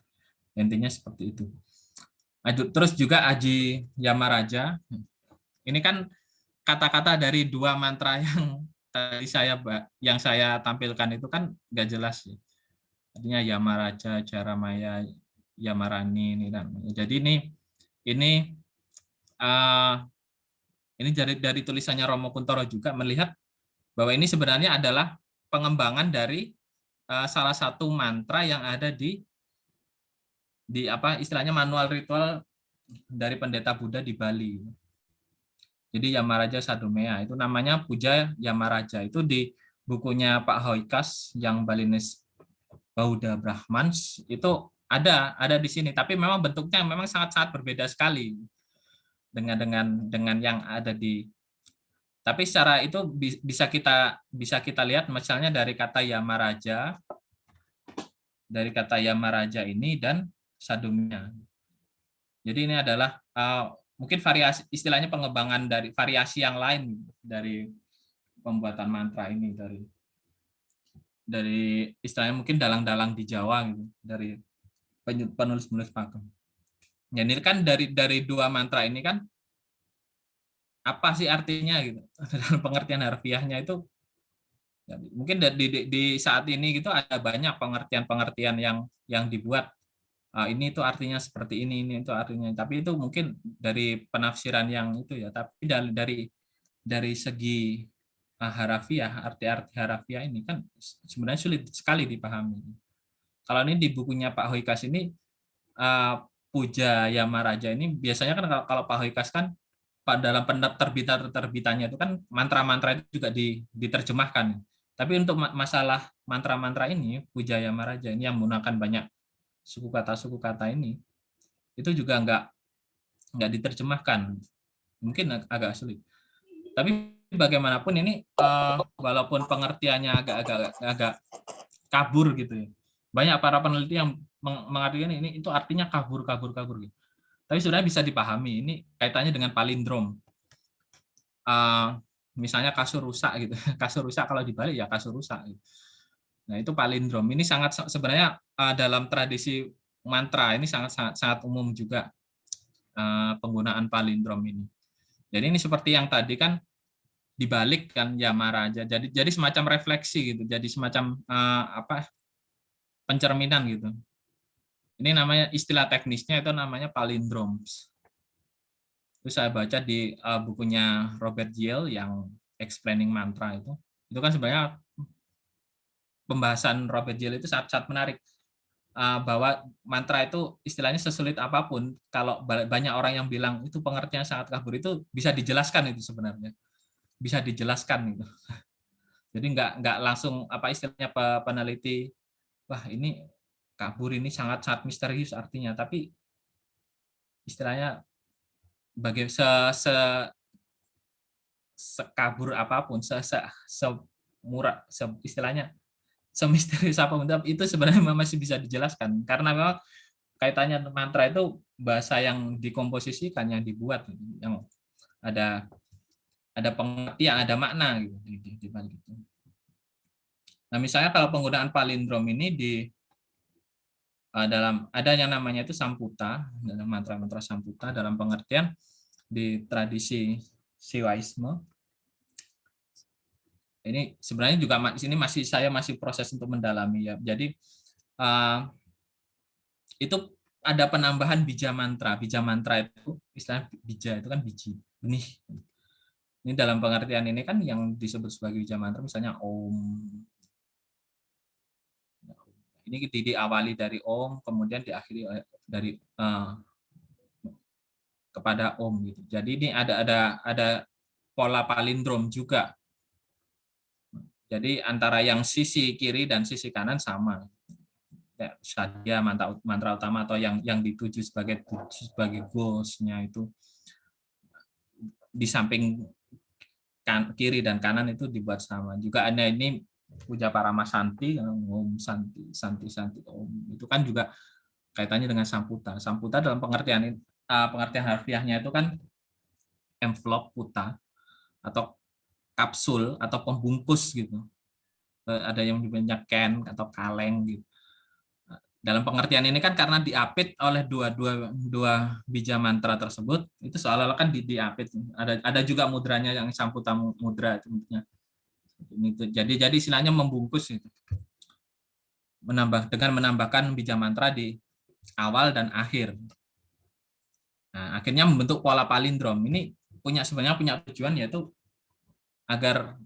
Intinya seperti itu. Terus juga Aji Yamaraja. Ini kan kata-kata dari dua mantra yang tadi saya tampilkan itu kan nggak jelas ya. Artinya Yamaraja, Jaramaya, Yamarani ini kan. Jadi ini dari tulisannya Romo Kuntoro juga melihat bahwa ini sebenarnya adalah pengembangan dari salah satu mantra yang ada di istilahnya manual ritual dari pendeta Buddha di Bali. Jadi Yamaraja Sadumea itu namanya Puja Yamaraja, itu di bukunya Pak Hoikas yang Balinese Bauda Brahmans itu ada di sini, tapi memang bentuknya memang sangat-sangat berbeda sekali dengan yang ada di. Tapi secara itu bisa kita lihat misalnya dari kata Yamaraja ini dan Sadumya. Jadi ini adalah mungkin variasi, istilahnya pengembangan dari variasi yang lain dari pembuatan mantra ini, dari istilahnya mungkin dalang-dalang di Jawa gitu, dari penulis-penulis pakem. Ya, ini kan dari dua mantra ini kan apa sih artinya gitu dalam pengertian harfiahnya itu ya, mungkin di saat ini gitu ada banyak pengertian-pengertian yang dibuat. Ini itu artinya seperti ini itu artinya. Tapi itu mungkin dari penafsiran yang itu ya. Tapi dari segi harafiah, arti-arti harafiah ini kan sebenarnya sulit sekali dipahami. Kalau ini di bukunya Pak Hoikas ini, Puja Yamaraja ini biasanya kan kalau Pak Hoikas kan dalam terbitannya itu kan mantra-mantra itu juga diterjemahkan. Tapi untuk masalah mantra-mantra ini, Puja Yamaraja ini yang menggunakan banyak suku kata ini itu juga nggak diterjemahkan, mungkin agak sulit. Tapi bagaimanapun ini walaupun pengertiannya agak kabur gitu ya, banyak para peneliti yang mengartikan ini itu artinya kabur gitu. Tapi sebenarnya bisa dipahami, ini kaitannya dengan palindrom. Misalnya kasur rusak gitu, kasur rusak kalau dibalik ya kasur rusak gitu. Nah, itu palindrom. Ini sebenarnya dalam tradisi mantra ini sangat umum juga penggunaan palindrom ini. Jadi ini seperti yang tadi kan dibalik kan Yamaraja. Jadi semacam refleksi gitu. Jadi semacam pencerminan gitu. Ini namanya istilah teknisnya itu namanya palindroms. Itu saya baca di bukunya Robert Gill yang Explaining Mantra itu. Itu kan sebenarnya pembahasan Robert Gill itu sangat menarik, bahwa mantra itu istilahnya sesulit apapun, kalau banyak orang yang bilang itu pengertiannya sangat kabur, itu bisa dijelaskan, itu sebenarnya bisa dijelaskan gitu. Jadi nggak langsung istilahnya peneliti, wah ini kabur ini sangat misterius artinya, tapi istilahnya sekabur apapun, semurah istilahnya semisterius apapun itu sebenarnya masih bisa dijelaskan, karena memang kaitannya mantra itu bahasa yang dikomposisikan, yang dibuat, yang ada pengertian, ada makna gitu di balik itu. Nah, misalnya kalau penggunaan palindrom ini dalam ada yang namanya itu samputa, dalam mantra-mantra samputa dalam pengertian di tradisi Siwaisme. Ini sebenarnya juga di sini saya masih proses untuk mendalami ya. Jadi itu ada penambahan bija mantra. Bija mantra itu istilah bija itu kan biji, benih. Ini dalam pengertian ini kan yang disebut sebagai bija mantra misalnya Om. Ini diawali dari Om, kemudian diakhiri dari kepada Om gitu. Jadi ini ada pola palindrom juga. Jadi antara yang sisi kiri dan sisi kanan sama. Kayak sadya mantra utama atau yang dituju sebagai goals-nya itu di samping kiri dan kanan itu dibuat sama. Juga ada ini Puja Paramasanti, Om Santi Om. Itu kan juga kaitannya dengan samputa. Samputa dalam pengertian harfiahnya itu kan envelope puta atau kapsul atau pembungkus gitu. Ada yang menyebutnya can atau kaleng gitu. Dalam pengertian ini kan karena diapit oleh dua bija mantra tersebut, itu seolah-olah kan diapit. Ada juga mudranya yang samputa mudra itu bentuknya. Jadi istilahnya membungkus itu. Dengan menambahkan bija mantra di awal dan akhir. Nah, akhirnya membentuk pola palindrom. Ini sebenarnya punya tujuan, yaitu agar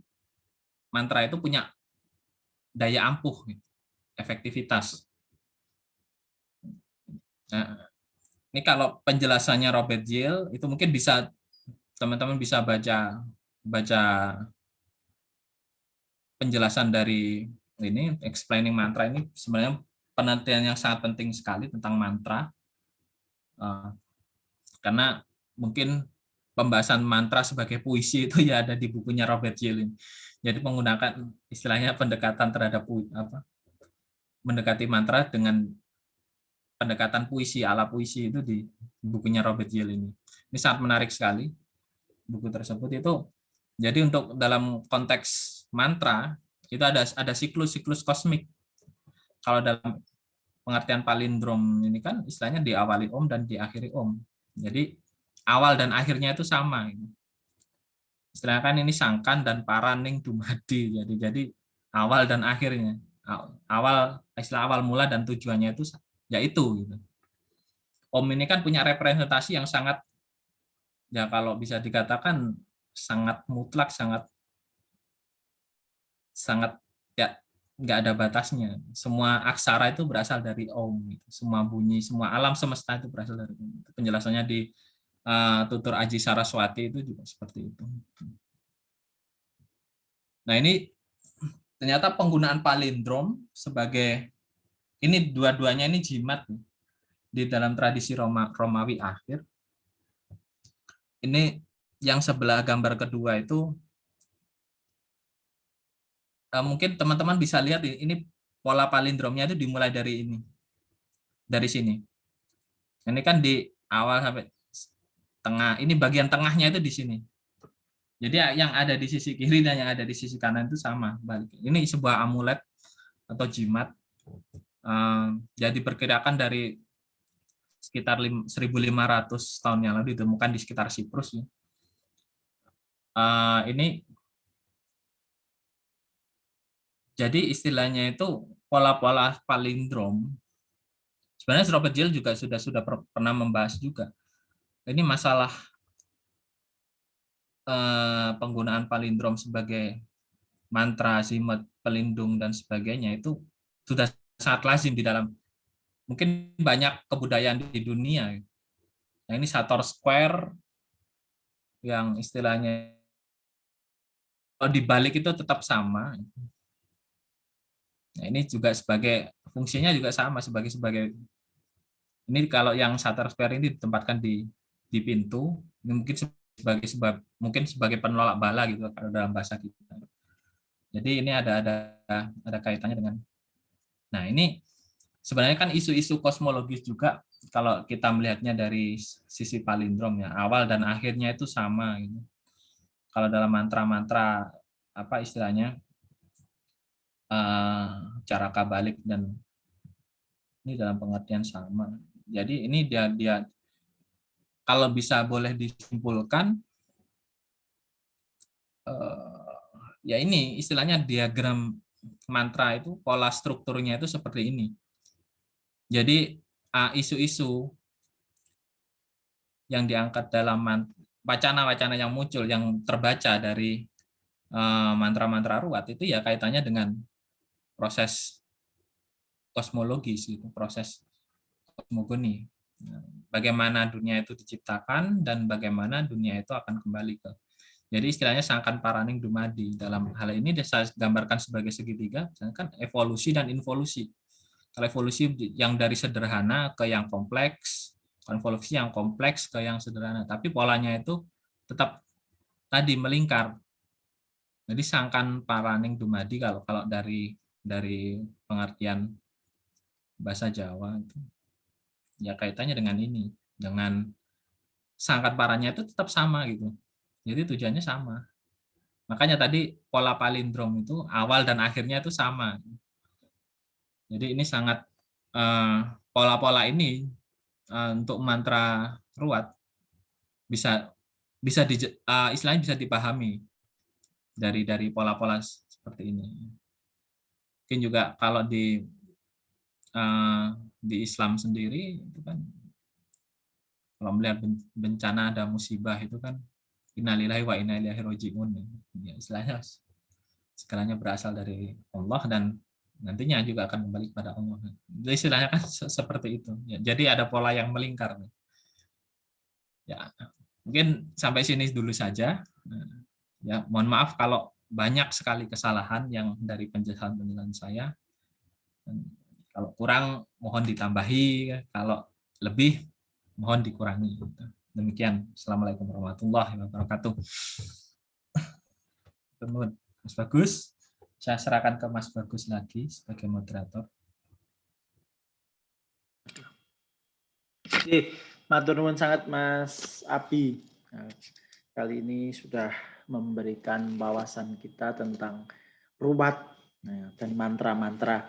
mantra itu punya daya ampuh, efektivitas. Nah, ini kalau penjelasannya Robert Gill itu mungkin bisa teman-teman bisa baca penjelasan dari ini explaining mantra ini sebenarnya penelitian yang sangat penting sekali tentang mantra, karena mungkin pembahasan mantra sebagai puisi itu ya ada di bukunya Robert Jellin. Jadi menggunakan istilahnya pendekatan terhadap mendekati mantra dengan pendekatan puisi ala puisi itu di bukunya Robert Jellin. Ini sangat menarik sekali buku tersebut itu. Jadi untuk dalam konteks mantra itu ada siklus-siklus kosmik. Kalau dalam pengertian palindrom ini kan istilahnya diawali om dan diakhiri om. Jadi awal dan akhirnya itu sama. Istilahnya kan ini sangkan dan paraning dumadi. Jadi awal dan akhirnya. Istilah awal mula dan tujuannya itu yaitu gitu. Om ini kan punya representasi yang sangat, ya kalau bisa dikatakan sangat mutlak, sangat ya nggak ada batasnya. Semua aksara itu berasal dari om. Gitu. Semua bunyi, semua alam semesta itu berasal dari om. Penjelasannya di tutur Aji Saraswati itu juga seperti itu. Nah ini ternyata penggunaan palindrom sebagai, ini dua-duanya ini jimat di dalam tradisi Romawi akhir. Ini yang sebelah gambar kedua itu mungkin teman-teman bisa lihat ini pola palindromnya itu dimulai dari ini, dari sini. Ini kan di awal sampai tengah, ini bagian tengahnya itu di sini. Jadi yang ada di sisi kiri dan yang ada di sisi kanan itu sama. Ini sebuah amulet atau jimat. Jadi diperkirakan dari sekitar 1.500 tahun yang lalu ditemukan di sekitar Siprus. Ini jadi istilahnya itu pola-pola palindrom. Sebenarnya Robert Jellin juga sudah pernah membahas juga. Ini masalah penggunaan palindrom sebagai mantra, jimat, pelindung dan sebagainya itu sudah sangat lazim di dalam mungkin banyak kebudayaan di dunia. Nah, ini Sator Square yang istilahnya kalau dibalik itu tetap sama. Nah, ini juga sebagai fungsinya juga sama sebagai ini kalau yang Sator Square ini ditempatkan di pintu, ini mungkin sebagai penolak bala gitu kalau dalam bahasa kita. Jadi ini ada kaitannya dengan. Nah, ini sebenarnya kan isu-isu kosmologis juga kalau kita melihatnya dari sisi palindrom ya, awal dan akhirnya itu sama gitu. Kalau dalam mantra-mantra apa istilahnya cara kabalik dan ini dalam pengertian sama. Jadi ini dia kalau bisa boleh disimpulkan ya ini istilahnya diagram mantra itu pola strukturnya itu seperti ini. Jadi isu-isu yang diangkat dalam wacana-wacana yang muncul yang terbaca dari mantra-mantra ruwat itu ya kaitannya dengan proses kosmologis gitu, proses kosmogoni. Bagaimana dunia itu diciptakan dan bagaimana dunia itu akan kembali ke. Jadi istilahnya sangkan paraning dumadi. Dalam hal ini saya gambarkan sebagai segitiga, kan evolusi dan involusi. Kalau evolusi yang dari sederhana ke yang kompleks, evolusi yang kompleks ke yang sederhana, tapi polanya itu tetap tadi melingkar. Jadi sangkan paraning dumadi kalau dari pengertian bahasa Jawa itu ya kaitannya dengan ini, dengan sangkan paranya itu tetap sama gitu. Jadi tujuannya sama. Makanya tadi pola palindrom itu awal dan akhirnya itu sama. Jadi ini sangat pola-pola ini untuk mantra ruwat bisa istilahnya bisa dipahami dari pola-pola seperti ini. Mungkin juga kalau di Islam sendiri itu kan kalau melihat bencana ada musibah itu kan innalillahi wa inna ilaihi raji'un. Ya, istilahnya segalanya berasal dari Allah dan nantinya juga akan kembali kepada Allah. Jadi istilahnya kan seperti itu. Ya, jadi ada pola yang melingkar. Ya, mungkin sampai sini dulu saja. Ya, mohon maaf kalau banyak sekali kesalahan yang dari penjelasan saya. Kalau kurang mohon ditambahi, kalau lebih mohon dikurangi. Demikian. Assalamualaikum warahmatullahi wabarakatuh. Mas Bagus, saya serahkan ke Mas Bagus lagi sebagai moderator. Oke, matur nuwun sangat Mas Abi. Nah, kali ini sudah memberikan wawasan kita tentang ruwat dan mantra-mantra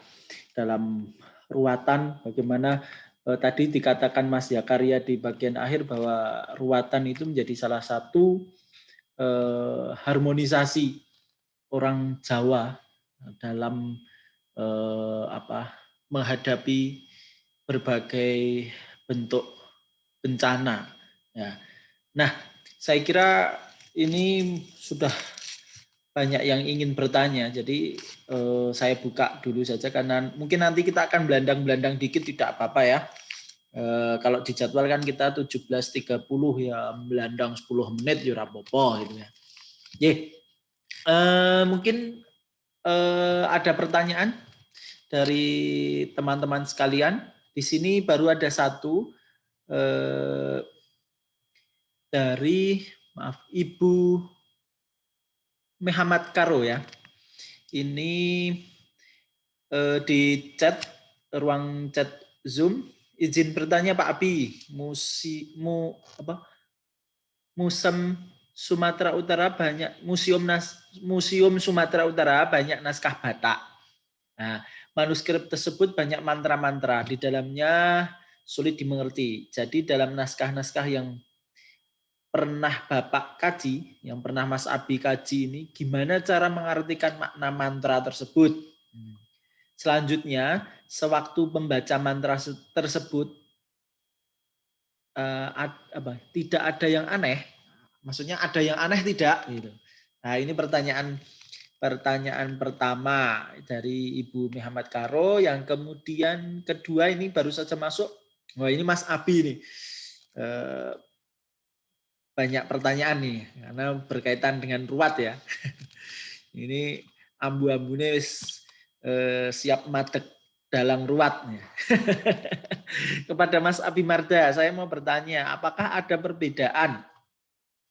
dalam ruwatan. Bagaimana tadi dikatakan Mas Zakaria di bagian akhir bahwa ruwatan itu menjadi salah satu harmonisasi orang Jawa dalam menghadapi berbagai bentuk bencana. Ya. Nah, saya kira ini sudah banyak yang ingin bertanya, jadi saya buka dulu saja karena mungkin nanti kita akan belandang-belandang dikit, tidak apa-apa ya. Kalau dijadwalkan kita 17.30 ya belandang 10 menit ya rapopo gitu ya. Mungkin ada pertanyaan dari teman-teman sekalian. Di sini baru ada satu dari Ibu Muhammad Karo ya. Ini di chat, ruang chat Zoom. Izin bertanya Pak Abi, Museum Sumatera Utara banyak Museum Sumatera Utara banyak naskah Batak. Nah, manuskrip tersebut banyak mantra-mantra di dalamnya sulit dimengerti. Jadi dalam naskah-naskah yang pernah Bapak kaji, yang pernah Mas Abi kaji ini, gimana cara mengartikan makna mantra tersebut? Selanjutnya, sewaktu membaca mantra tersebut tidak ada yang aneh. Maksudnya ada yang aneh tidak? Gitu. Nah, ini pertanyaan pertama dari Ibu Muhammad Karo. Yang kemudian kedua ini baru saja masuk. Wah, ini Mas Abi nih. Banyak pertanyaan nih karena berkaitan dengan ruwat ya. Ini ambu-ambune siap madeg dalang ruwat. Kepada Mas Abi Marda, saya mau bertanya, apakah ada perbedaan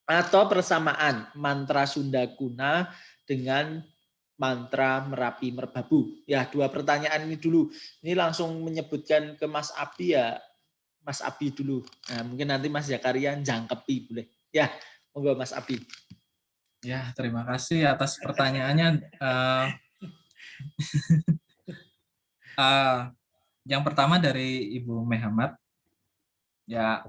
atau persamaan mantra Sunda Kuna dengan mantra Merapi Merbabu? Ya, dua pertanyaan ini dulu. Ini langsung menyebutkan ke Mas Abi ya, Mas Abi dulu. Nah, mungkin nanti Mas Zakaria jangkepi boleh. Ya, monggo Mas Abi. Ya, terima kasih atas pertanyaannya. Yang pertama dari Ibu Muhammad, ya,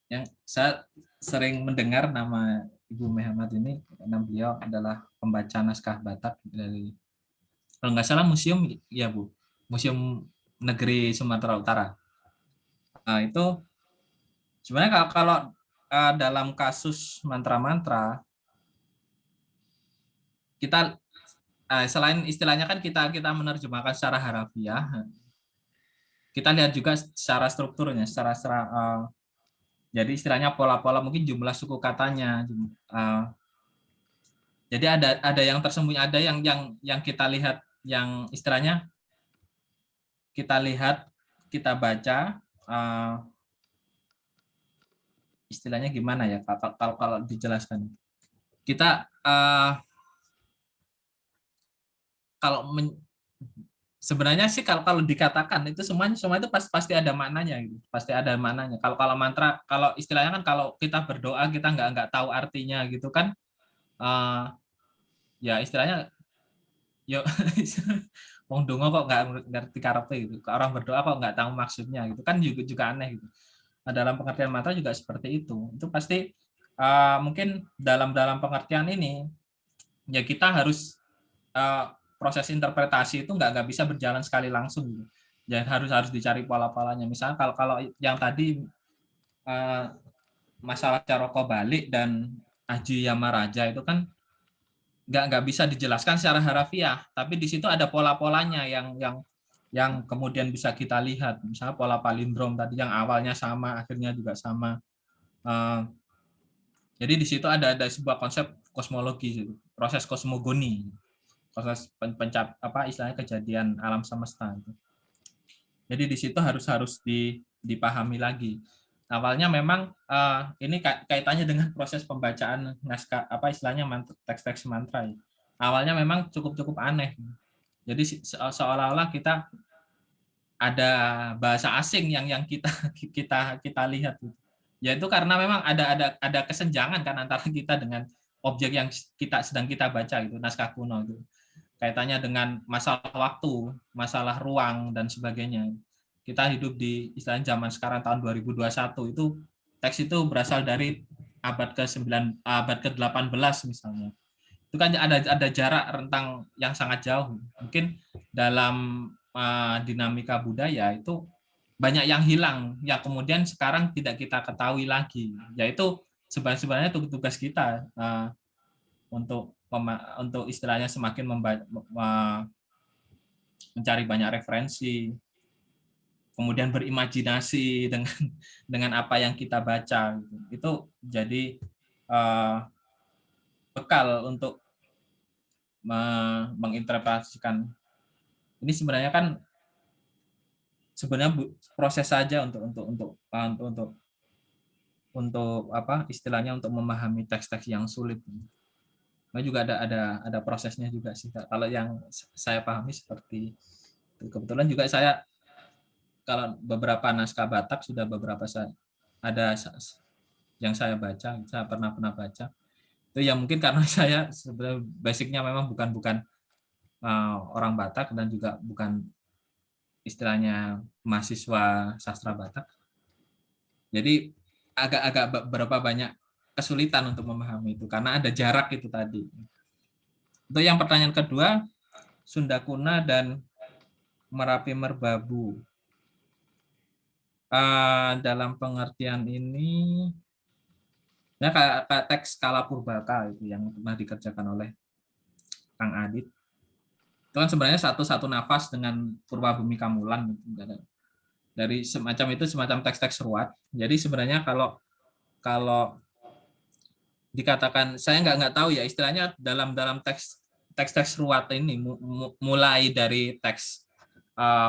yang saya sering mendengar nama Ibu Muhammad ini karena beliau adalah pembaca naskah Batak dari, kalau nggak salah museum ya Bu, Museum Negeri Sumatera Utara. Nah, itu sebenarnya kalau dalam kasus mantra-mantra kita selain istilahnya kan kita menerjemahkan secara harafiah, kita lihat juga secara strukturnya, secara jadi istilahnya pola-pola mungkin jumlah suku katanya. Jadi ada yang tersembunyi, ada yang kita lihat, yang istilahnya kita lihat, kita baca, istilahnya gimana ya kalau dijelaskan. Kita sebenarnya sih kalau dikatakan itu semua itu pasti ada maknanya gitu. Pasti ada maknanya. Kalau mantra, kalau istilahnya kan kalau kita berdoa kita nggak tahu artinya gitu kan, ya istilahnya yo wong donga kok nggak ngerti karepe gitu. Orang berdoa kok nggak tahu maksudnya gitu kan, juga aneh gitu. Nah, dalam pengertian mantra juga seperti itu. Itu pasti mungkin dalam pengertian ini ya kita harus proses interpretasi itu nggak bisa berjalan sekali langsung gitu. Ya harus dicari pola-polanya. Misalnya kalau yang tadi masalah Caroko Balik dan Aji Yamaraja itu kan nggak bisa dijelaskan secara harafiah, tapi di situ ada pola-polanya yang kemudian bisa kita lihat. Misalnya pola palindrom tadi yang awalnya sama, akhirnya juga sama. Jadi di situ ada sebuah konsep kosmologi, proses kosmogoni, proses istilahnya kejadian alam semesta. Jadi di situ harus dipahami lagi. Awalnya memang ini kaitannya dengan proses pembacaan naskah istilahnya teks-teks mantra. Awalnya memang cukup aneh. Jadi seolah-olah kita ada bahasa asing yang kita lihat. Yaitu karena memang ada kesenjangan kan antara kita dengan objek yang sedang kita baca itu, naskah kuno itu. Kaitannya dengan masalah waktu, masalah ruang dan sebagainya. Kita hidup di istilahnya zaman sekarang tahun 2021 itu teks itu berasal dari abad ke-18 misalnya. Itu kan ada jarak rentang yang sangat jauh. Mungkin dalam dinamika budaya itu banyak yang hilang yang kemudian sekarang tidak kita ketahui lagi. Yaitu sebenarnya tugas kita untuk istilahnya semakin mencari banyak referensi, kemudian berimajinasi dengan apa yang kita baca. Itu jadi bekal untuk menginterpretasikan. Ini sebenarnya proses saja untuk istilahnya untuk memahami teks-teks yang sulit. Nah, juga ada prosesnya juga sih. Kalau yang saya pahami seperti itu. Kebetulan juga saya kalau beberapa naskah Batak sudah beberapa ada yang saya baca, saya pernah baca. Itu yang mungkin karena saya sebenarnya basicnya memang bukan orang Batak dan juga bukan istilahnya mahasiswa sastra Batak. Jadi agak berapa banyak kesulitan untuk memahami itu karena ada jarak itu tadi. Untuk yang pertanyaan kedua, Sunda Kuna dan Merapi Merbabu. Dalam pengertian ini, ya kayak teks Kala Purbaka itu yang pernah dikerjakan oleh Kang Adit. Itu kan sebenarnya satu nafas dengan Purba Bumi Kamulan. Dari semacam teks-teks ruat. Jadi sebenarnya kalau dikatakan, saya nggak tahu ya istilahnya dalam teks ruat ini mulai dari teks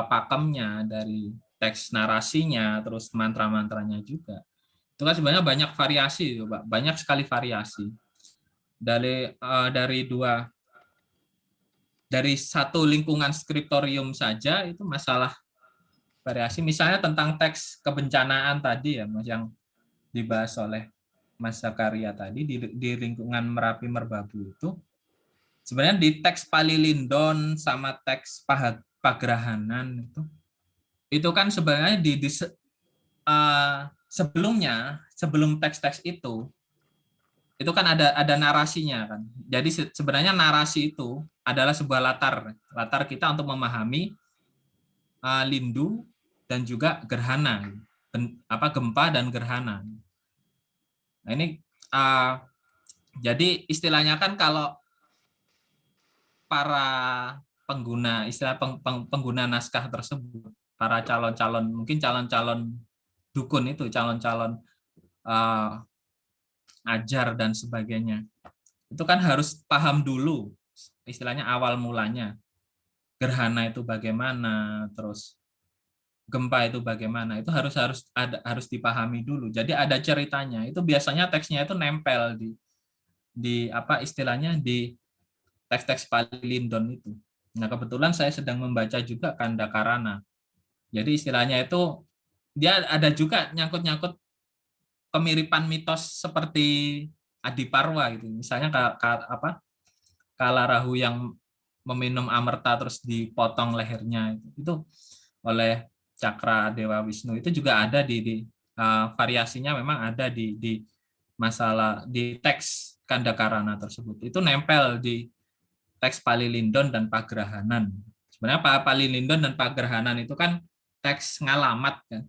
pakemnya, dari teks narasinya, terus mantra-mantranya juga. Itu kan sebenarnya banyak variasi, banyak sekali variasi. Dari satu lingkungan skriptorium saja itu masalah variasi. Misalnya tentang teks kebencanaan tadi ya, Mas, yang dibahas oleh Mas Zakaria tadi di lingkungan Merapi Merbabu itu sebenarnya di teks Palilindon sama teks Pagrahanan itu kan sebenarnya sebelum teks-teks itu kan ada narasinya kan. Jadi sebenarnya narasi itu adalah sebuah latar kita untuk memahami lindu dan juga gerhana, gempa dan gerhana. Nah, ini jadi istilahnya kan kalau para pengguna pengguna naskah tersebut, para calon-calon dukun itu, calon-calon ajar dan sebagainya, itu kan harus paham dulu istilahnya awal mulanya, gerhana itu bagaimana, terus gempa itu bagaimana, itu harus dipahami dulu. Jadi ada ceritanya. Itu biasanya teksnya itu nempel di istilahnya di teks-teks Palilindon itu. Nah, kebetulan saya sedang membaca juga Kanda Karana. Jadi istilahnya itu dia ada juga nyangkut-nyangkut kemiripan mitos seperti Adiparwa gitu. Misalnya Kalarahu yang meminum amerta terus dipotong lehernya itu oleh Cakra Dewa Wisnu, itu juga ada di variasinya, memang ada di masalah di teks Kanda Karana tersebut. Itu nempel di teks Palilindon dan Pagrahanan. Sebenarnya Palilindon dan Pagrahanan itu kan teks ngalamat kan.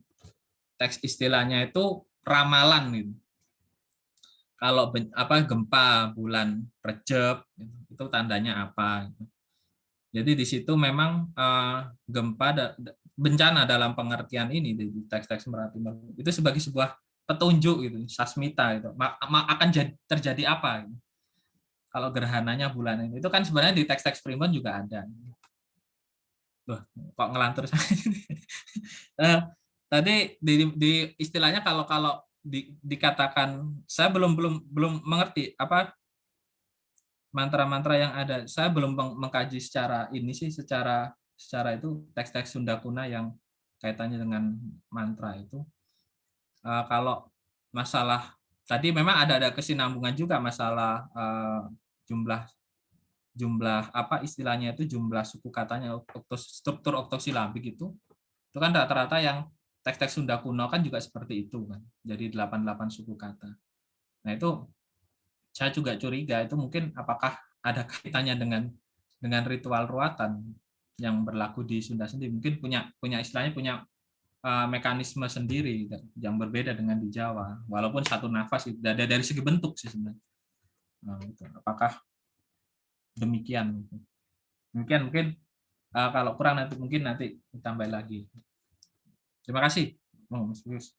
Teks istilahnya itu ramalan gitu. Kalau gempa bulan Rejab itu tandanya apa gitu. Jadi di situ memang bencana dalam pengertian ini di teks-teks Merapi itu sebagai sebuah petunjuk gitu, sasmita itu akan terjadi apa gitu. kalau gerhananya bulan ini. Itu kan sebenarnya di teks-teks primbon juga ada. Loh, kok ngelantur saya? Tadi di istilahnya kalau dikatakan saya belum mengerti apa mantra-mantra yang ada. Saya belum mengkaji secara ini sih secara itu teks-teks Sunda Kuna yang kaitannya dengan mantra itu. Kalau masalah tadi memang ada kesinambungan juga masalah jumlah apa istilahnya itu jumlah suku katanya struktur oktosilabik itu kan rata-rata yang teks-teks Sunda kuno kan juga seperti itu kan. Jadi 88 suku kata. Nah, itu saya juga curiga itu mungkin apakah ada kaitannya dengan ritual ruatan yang berlaku di Sunda sendiri. Mungkin punya istilahnya punya mekanisme sendiri yang berbeda dengan di Jawa. Walaupun satu nafas dari segi bentuk sih sebenarnya. Nah, itu. Apakah demikian? Mungkin kalau kurang mungkin nanti ditambah lagi. Terima kasih. Mas Bagus.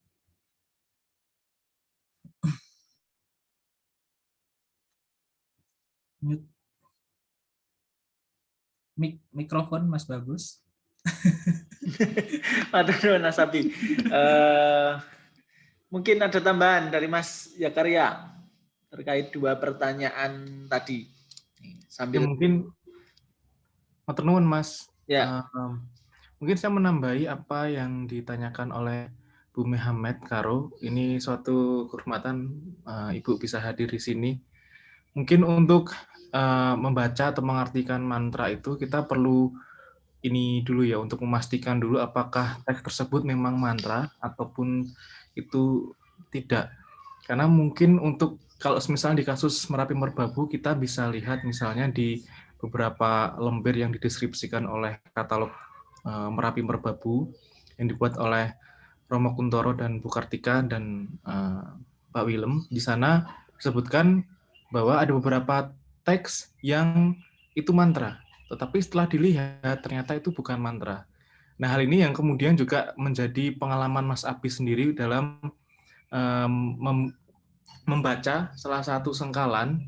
Mute. Mikrofon Mas Bagus. Matur nuwun Mas Abi. Mungkin ada tambahan dari Mas Yakarya terkait 2 pertanyaan tadi. Ya, mungkin matur nuwun Mas. Ya. Mungkin saya menambahi apa yang ditanyakan oleh Bu Muhammad Karo. Ini suatu kehormatan Ibu bisa hadir di sini. Mungkin untuk membaca atau mengartikan mantra itu kita perlu ini dulu ya, untuk memastikan dulu apakah teks tersebut memang mantra ataupun itu tidak. Karena mungkin untuk kalau misalnya di kasus Merapi Merbabu kita bisa lihat misalnya di beberapa lembar yang dideskripsikan oleh katalog Merapi Merbabu yang dibuat oleh Romo Kuntoro dan Bu Kartika dan Pak Willem. Di sana disebutkan bahwa ada beberapa teks yang itu mantra, tetapi setelah dilihat ternyata itu bukan mantra. Nah, hal ini yang kemudian juga menjadi pengalaman Mas Abi sendiri dalam membaca salah satu sengkalan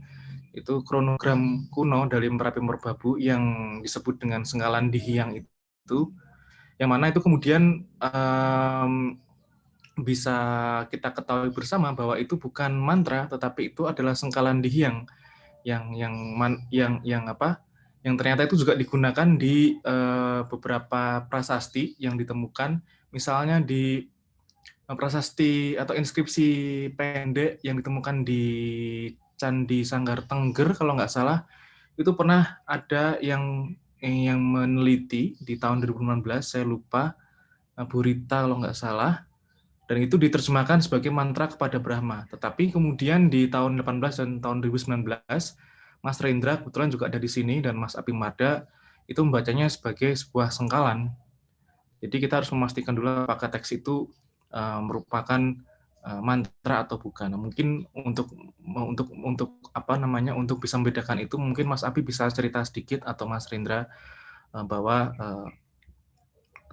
itu kronogram kuno dari Merapi Merbabu yang disebut dengan sengkalan Dihiang itu, yang mana itu kemudian bisa kita ketahui bersama bahwa itu bukan mantra, tetapi itu adalah sengkalan Dihiang yang ternyata itu juga digunakan di beberapa prasasti yang ditemukan, misalnya di prasasti atau inskripsi pendek yang ditemukan di Candi Sanggar Tengger kalau nggak salah, itu pernah ada yang meneliti di tahun 2019, saya lupa, Bu Rita kalau nggak salah, dan itu diterjemahkan sebagai mantra kepada Brahma. Tetapi kemudian di tahun 18 dan tahun 2019, Mas Rendra kebetulan juga ada di sini dan Mas Abi Marda itu membacanya sebagai sebuah sengkalan. Jadi kita harus memastikan dulu apakah teks itu merupakan mantra atau bukan. Nah, mungkin untuk bisa membedakan itu, mungkin Mas Abi bisa cerita sedikit atau Mas Rendra bahwa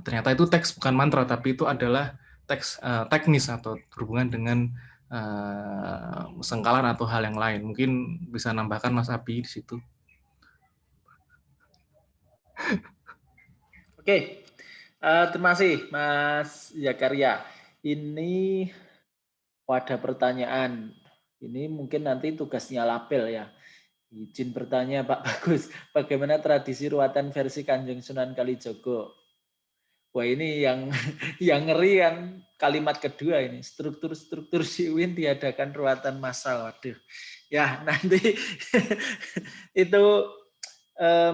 ternyata itu teks bukan mantra, tapi itu adalah teks teknis atau berhubungan dengan sengkalan atau hal yang lain. Mungkin bisa nambahkan Mas Abi di situ. Oke, terima kasih Mas Yakarya. Ini ada pertanyaan. Ini mungkin nanti tugasnya Label ya. Izin bertanya Pak Bagus, bagaimana tradisi ruatan versi Kanjeng Sunan Kalijogo? Wah, ini yang ngeri yang kalimat kedua ini, struktur-struktur Siwin diadakan ruatan massal. Waduh. Ya, nanti itu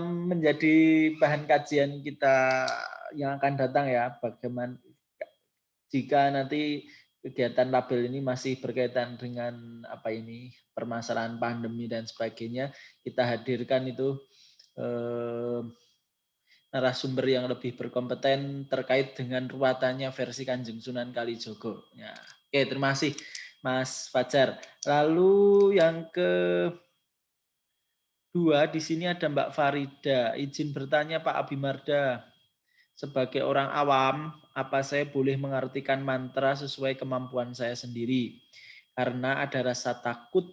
menjadi bahan kajian kita yang akan datang ya, bagaimana jika nanti kegiatan label ini masih berkaitan dengan permasalahan pandemi dan sebagainya, kita hadirkan itu narasumber yang lebih berkompeten terkait dengan ruatannya versi Kanjeng Sunan Kalijogo. Ya. Oke, terima kasih Mas Fajar. Lalu yang kedua di sini ada Mbak Farida. Izin bertanya Pak Abimarda, sebagai orang awam, apa saya boleh mengartikan mantra sesuai kemampuan saya sendiri? Karena ada rasa takut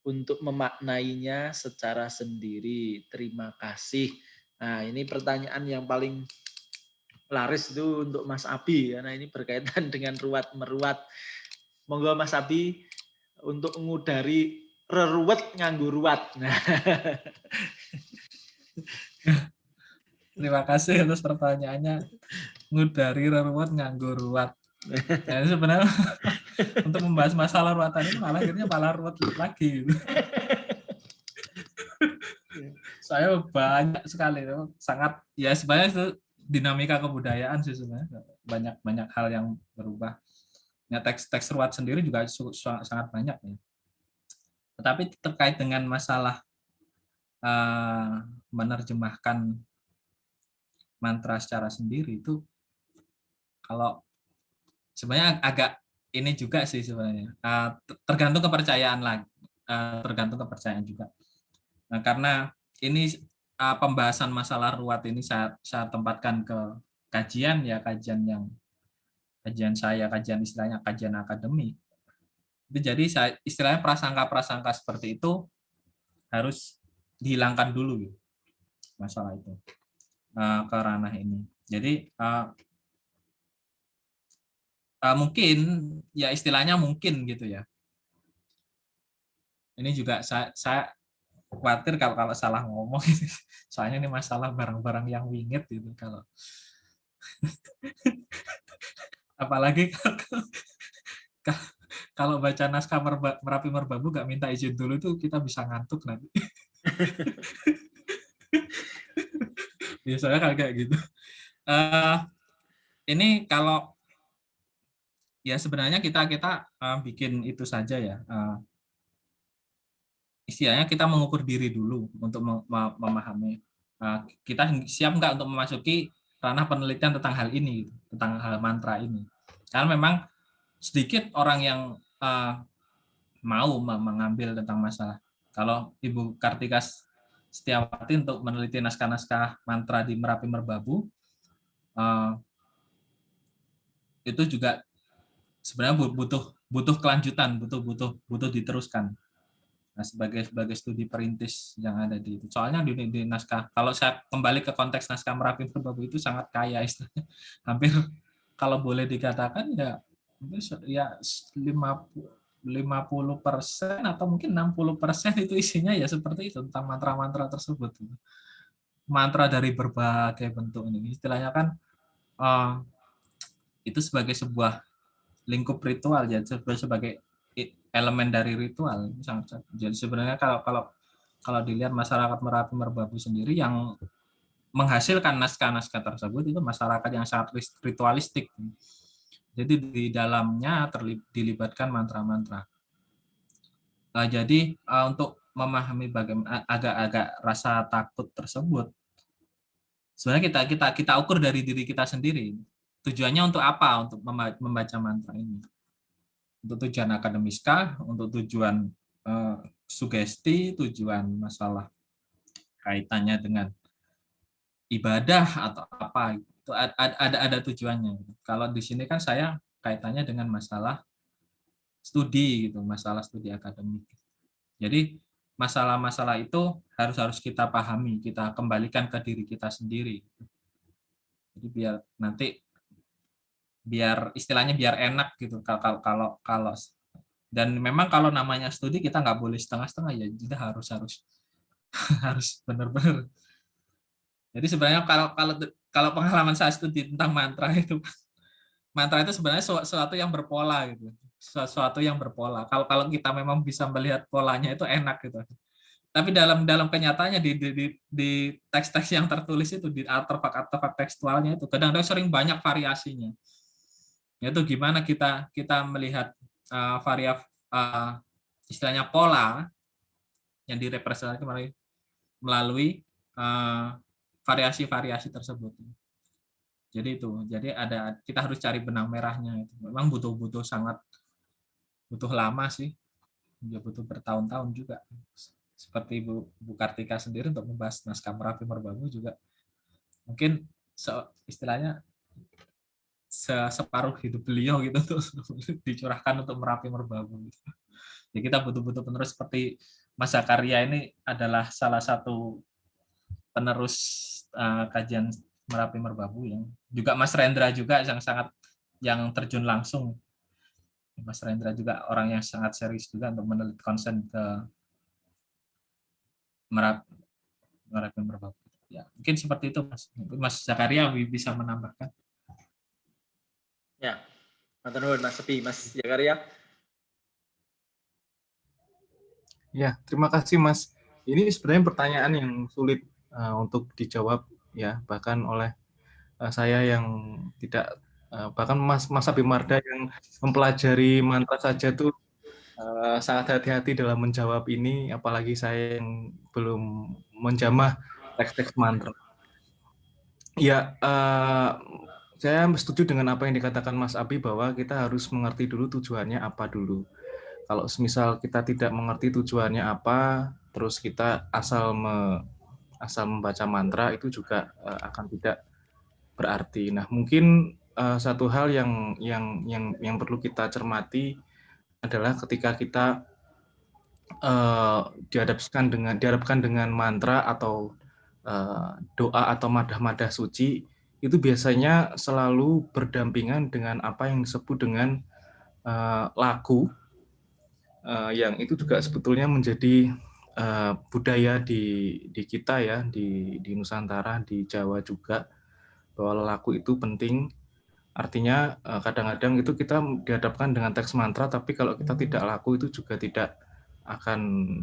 untuk memaknainya secara sendiri. Terima kasih. Nah, ini pertanyaan yang paling laris itu untuk Mas Abi, karena ini berkaitan dengan ruwat-meruat. Monggo Mas Abi untuk ngudari reruwet nganggo ruwat. Nah. Terima kasih atas pertanyaannya. Ngudari reruwet nganggo ruwat. Nah, ini sebenarnya untuk membahas masalah ruwatan itu malah akhirnya malah ruwet lagi. Gitu. Saya banyak sekali, sangat ya sebenarnya itu dinamika kebudayaan sih sebenarnya, banyak hal yang berubah. Ya, teks ruwat sendiri juga sangat banyak ya. Tetapi terkait dengan masalah menerjemahkan mantra secara sendiri itu, kalau sebenarnya agak ini juga sih sebenarnya, tergantung kepercayaan lagi, tergantung kepercayaan juga. Nah, karena ini pembahasan masalah ruwat ini saya tempatkan ke kajian ya, kajian istilahnya kajian akademik. Jadi istilahnya prasangka-prasangka seperti itu harus dihilangkan dulu gitu, masalah itu ke ranah ini. Jadi mungkin ya istilahnya mungkin gitu ya. Ini juga saya khawatir kalau salah ngomong, soalnya ini masalah barang-barang yang wingit gitu kalau apalagi kalau baca naskah Merapi Merbabu nggak minta izin dulu itu kita bisa ngantuk nanti. Biasanya kayak gitu. Ini kalau ya sebenarnya kita bikin itu saja ya. Istilahnya kita mengukur diri dulu untuk memahami. Kita siap nggak untuk memasuki ranah penelitian tentang hal ini, tentang hal mantra ini. Karena memang sedikit orang yang mau mengambil tentang masalah. Kalau Ibu Kartika Setiawati untuk meneliti naskah-naskah mantra di Merapi Merbabu, itu juga sebenarnya butuh kelanjutan, butuh diteruskan. Nah, sebagai studi perintis yang ada di itu. Soalnya di naskah, kalau saya kembali ke konteks naskah Merapi Merbabu itu sangat kaya istilahnya. Hampir kalau boleh dikatakan ya 50% atau mungkin 60% itu isinya ya seperti itu, tentang mantra-mantra tersebut. Mantra dari berbagai bentuk ini. Istilahnya kan itu sebagai sebuah lingkup ritual ya, sebagai elemen dari ritual. Jadi sebenarnya kalau dilihat masyarakat Merapi Merbabu sendiri yang menghasilkan naskah-naskah tersebut itu masyarakat yang sangat ritualistik. Jadi di dalamnya dilibatkan mantra-mantra. Jadi untuk memahami bagaimana agak-agak rasa takut tersebut, sebenarnya kita ukur dari diri kita sendiri. Tujuannya untuk apa? Untuk membaca mantra ini. Untuk tujuan akademiskah? Untuk tujuan sugesti? Tujuan masalah kaitannya dengan ibadah atau apa? Itu ada tujuannya. Kalau di sini kan saya kaitannya dengan masalah studi gitu, masalah studi akademik. Jadi masalah-masalah itu harus kita pahami, kita kembalikan ke diri kita sendiri. Jadi biar istilahnya biar enak gitu kalau dan memang kalau namanya studi kita nggak boleh setengah-setengah ya, kita harus harus benar-benar. Jadi sebenarnya kalau pengalaman saya studi tentang mantra itu sebenarnya sesuatu yang berpola gitu, sesuatu yang berpola. Kalau kita memang bisa melihat polanya itu enak gitu. Tapi dalam kenyataannya di teks-teks yang tertulis itu, di artefak tekstualnya itu kadang-kadang sering banyak variasinya. Yaitu gimana kita melihat istilahnya pola yang direpresentasikan melalui variasi-variasi tersebut. Jadi kita harus cari benang merahnya. Memang butuh lama sih, ya butuh bertahun-tahun juga. Seperti Bu Kartika sendiri untuk membahas naskah Merapi Merbabu juga mungkin istilahnya separuh hidup beliau gitu untuk dicurahkan untuk Merapi Merbabu. Jadi kita butuh penerus seperti Mas Zakaria ini adalah salah satu penerus kajian Merapi Merbabu, yang juga Mas Rendra juga yang terjun langsung. Mas Rendra juga orang yang sangat serius juga untuk meneliti konsen ke Merapi Merbabu. Ya, mungkin seperti itu, Mas. Mas Zakaria bisa menambahkan. Ya, matur nuwun Mas Sepi, Mas Zakaria. Ya, terima kasih Mas. Ini sebenarnya pertanyaan yang sulit untuk dijawab ya, bahkan oleh saya yang tidak, bahkan Mas Abimarda yang mempelajari mantra saja tuh sangat hati-hati dalam menjawab ini, apalagi saya yang belum menjamah teks-teks mantra. Ya, saya setuju dengan apa yang dikatakan Mas Abi bahwa kita harus mengerti dulu tujuannya apa dulu. Kalau semisal kita tidak mengerti tujuannya apa, terus kita asal membaca mantra, itu juga akan tidak berarti. Nah, mungkin satu hal yang perlu kita cermati adalah ketika kita dihadapkan dengan mantra atau doa atau madah-madah suci, itu biasanya selalu berdampingan dengan apa yang disebut dengan laku, yang itu juga sebetulnya menjadi budaya di kita ya, di Nusantara, di Jawa juga, bahwa laku itu penting. Artinya kadang-kadang itu kita dihadapkan dengan teks mantra, tapi kalau kita tidak laku itu juga tidak akan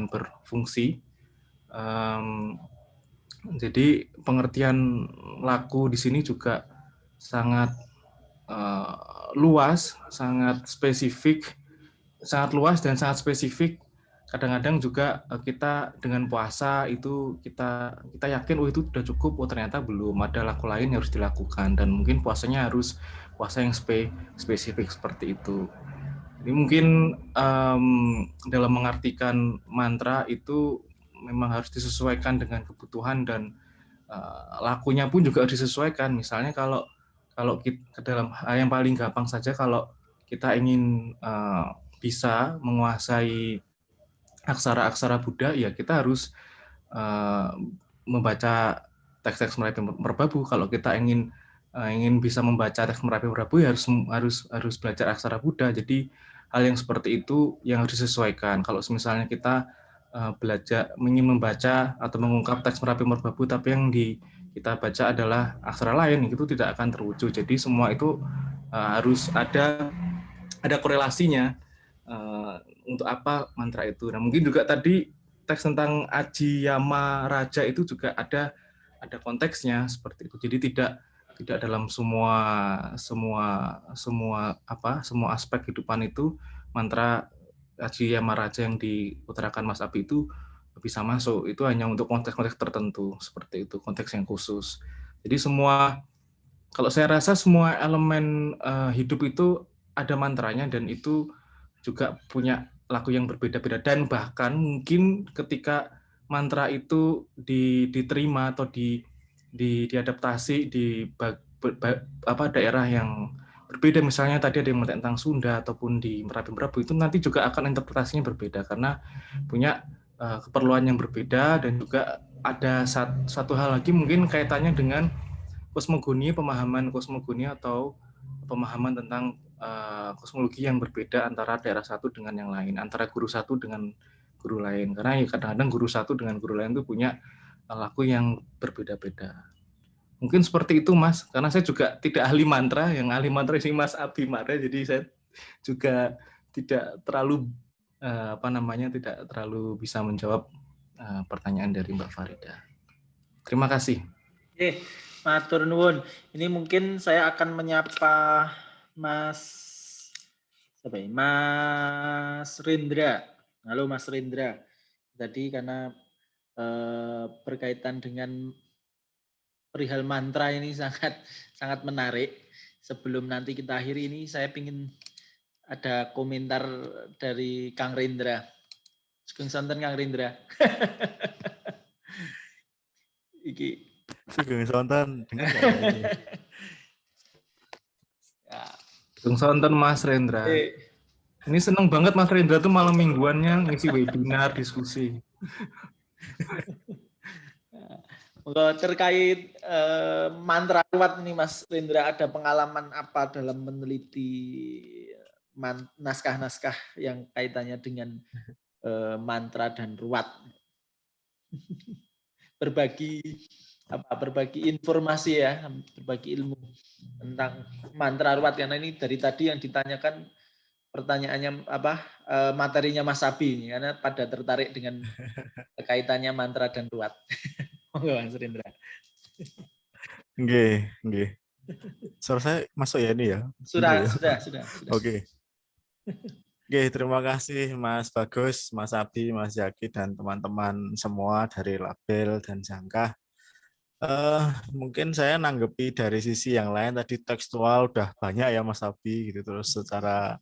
berfungsi. Jadi pengertian laku di sini juga sangat luas, sangat spesifik, sangat luas dan sangat spesifik. Kadang-kadang juga kita dengan puasa itu kita yakin itu sudah cukup, ternyata belum, ada laku lain yang harus dilakukan, dan mungkin puasanya harus puasa yang spesifik seperti itu. Jadi mungkin dalam mengartikan mantra itu memang harus disesuaikan dengan kebutuhan, dan lakunya pun juga harus disesuaikan. Misalnya kalau kita dalam yang paling gampang saja, kalau kita ingin bisa menguasai aksara-aksara Buddha, ya kita harus membaca teks-teks Merapi Merbabu. Kalau kita ingin bisa membaca teks Merapi Merbabu, ya harus belajar aksara Buddha. Jadi hal yang seperti itu yang harus disesuaikan. Kalau misalnya kita ingin membaca atau mengungkap teks Merapi Merbabu, tapi yang kita baca adalah aksara lain, itu tidak akan terwujud. Jadi semua itu harus ada korelasinya. Untuk apa mantra itu. Nah, mungkin juga tadi teks tentang Aji Yama Raja itu juga ada konteksnya seperti itu. Jadi tidak dalam semua aspek kehidupan itu mantra Aji Yama Raja yang diutarakan Mas Abi itu bisa masuk. Itu hanya untuk konteks-konteks tertentu seperti itu, konteks yang khusus. Jadi kalau saya rasa semua elemen hidup itu ada mantranya, dan itu juga punya laku yang berbeda-beda, dan bahkan mungkin ketika mantra itu diterima atau diadaptasi di daerah yang berbeda, misalnya tadi ada yang tentang Sunda ataupun di Merapi Merbabu, itu nanti juga akan interpretasinya berbeda karena punya keperluan yang berbeda. Dan juga ada satu hal lagi mungkin kaitannya dengan kosmogoni, pemahaman kosmogoni atau pemahaman tentang kosmologi yang berbeda antara daerah satu dengan yang lain, antara guru satu dengan guru lain. Karena ya kadang-kadang guru satu dengan guru lain itu punya laku yang berbeda-beda. Mungkin seperti itu, Mas. Karena saya juga tidak ahli mantra, yang ahli mantra sih Mas Abimarda, jadi saya juga tidak terlalu tidak terlalu bisa menjawab pertanyaan dari Mbak Farida. Terima kasih. Oke, matur nuwun. Ini mungkin saya akan menyapa Mas Rendra. Halo Mas Rendra. Tadi karena berkaitan dengan perihal mantra ini sangat menarik. Sebelum nanti kita akhiri ini, saya ingin ada komentar dari Kang Rendra. Sugeng sonten Kang Rendra. Iki. Sugeng sonten dengar nggak ini? Sugeng sonten Mas Rendra. Ini seneng banget Mas Rendra tuh malam mingguannya ngisi webinar, diskusi. Kalau terkait mantra ruwat nih Mas Rendra, ada pengalaman apa dalam meneliti naskah-naskah yang kaitannya dengan mantra dan ruwat? berbagi informasi ya, berbagi ilmu tentang mantra ruwat, karena ini dari tadi yang ditanyakan pertanyaannya materinya Mas Abi, karena pada tertarik dengan kaitannya mantra dan ruwat. Oke, Mas Rendra. Nggih. Suara saya masuk ya ini ya? Bener Sudah. Oke. Oke, terima kasih Mas Bagus, Mas Abi, Mas Zaki, dan teman-teman semua dari Label dan Jangka. Mungkin saya nanggepi dari sisi yang lain, tadi tekstual udah banyak ya Mas Abi, gitu. Terus secara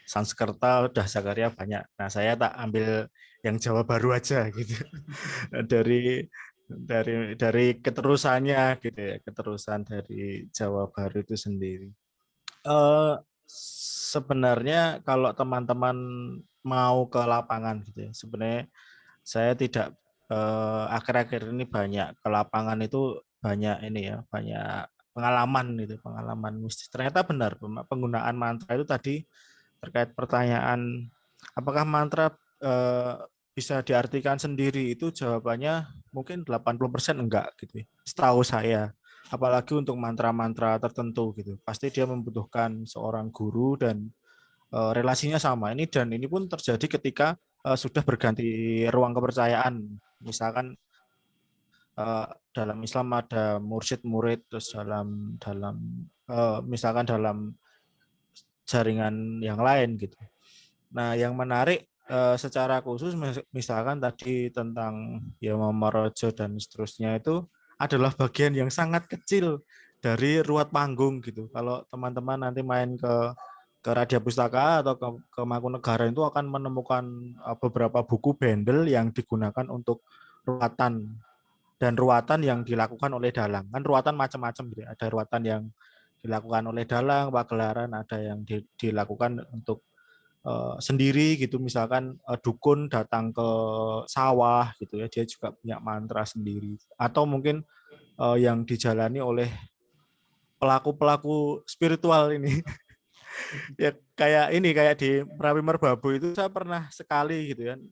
Sanskerta udah Zakaria banyak. Nah, saya tak ambil yang Jawa baru aja gitu. dari keterusannya gitu ya, keterusan dari Jawa baru itu sendiri. Sebenarnya kalau teman-teman mau ke lapangan gitu ya, sebenarnya saya tidak akhir-akhir ini banyak ke lapangan itu banyak ini ya, banyak pengalaman mistis. Ternyata benar penggunaan mantra itu tadi terkait pertanyaan apakah mantra bisa diartikan sendiri, itu jawabannya mungkin 80% enggak gitu ya. Setahu saya. Apalagi untuk mantra-mantra tertentu gitu. Pasti dia membutuhkan seorang guru dan relasinya sama. Ini pun terjadi ketika sudah berganti ruang kepercayaan. Misalkan dalam Islam ada mursyid-murid, terus misalkan dalam jaringan yang lain gitu. Nah, yang menarik secara khusus misalkan tadi tentang Yamamarojo dan seterusnya itu adalah bagian yang sangat kecil dari ruwat panggung gitu. Kalau teman-teman nanti main ke Radia Pustaka atau ke Mangkunegara itu akan menemukan beberapa buku bendel yang digunakan untuk ruwatan dan ruwatan yang dilakukan oleh dalang. Kan ruwatan macam-macam gitu. Ada ruwatan yang dilakukan oleh dalang, pagelaran, ada yang dilakukan untuk sendiri gitu, misalkan dukun datang ke sawah gitu ya, dia juga punya mantra sendiri, atau mungkin yang dijalani oleh pelaku-pelaku spiritual ini. Ya kayak di Merapi Merbabu itu saya pernah sekali gitu kan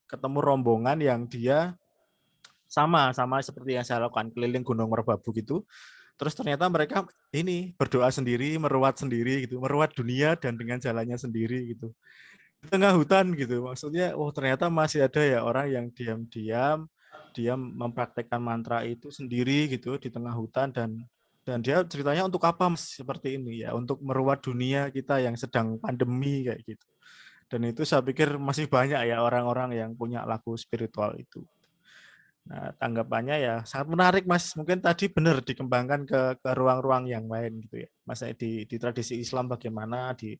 ketemu rombongan yang dia sama seperti yang saya lakukan keliling Gunung Merbabu gitu. Terus ternyata mereka ini berdoa sendiri, meruat sendiri gitu, meruat dunia dan dengan jalannya sendiri gitu. Di tengah hutan gitu, maksudnya ternyata masih ada ya orang yang diam mempraktekkan mantra itu sendiri gitu di tengah hutan, dan dia ceritanya untuk apa Mas seperti ini ya, untuk meruat dunia kita yang sedang pandemi kayak gitu. Dan itu saya pikir masih banyak ya orang-orang yang punya laku spiritual itu. Nah, tanggapannya ya sangat menarik Mas. Mungkin tadi benar dikembangkan ke ruang-ruang yang lain gitu ya. Mas di tradisi Islam bagaimana, di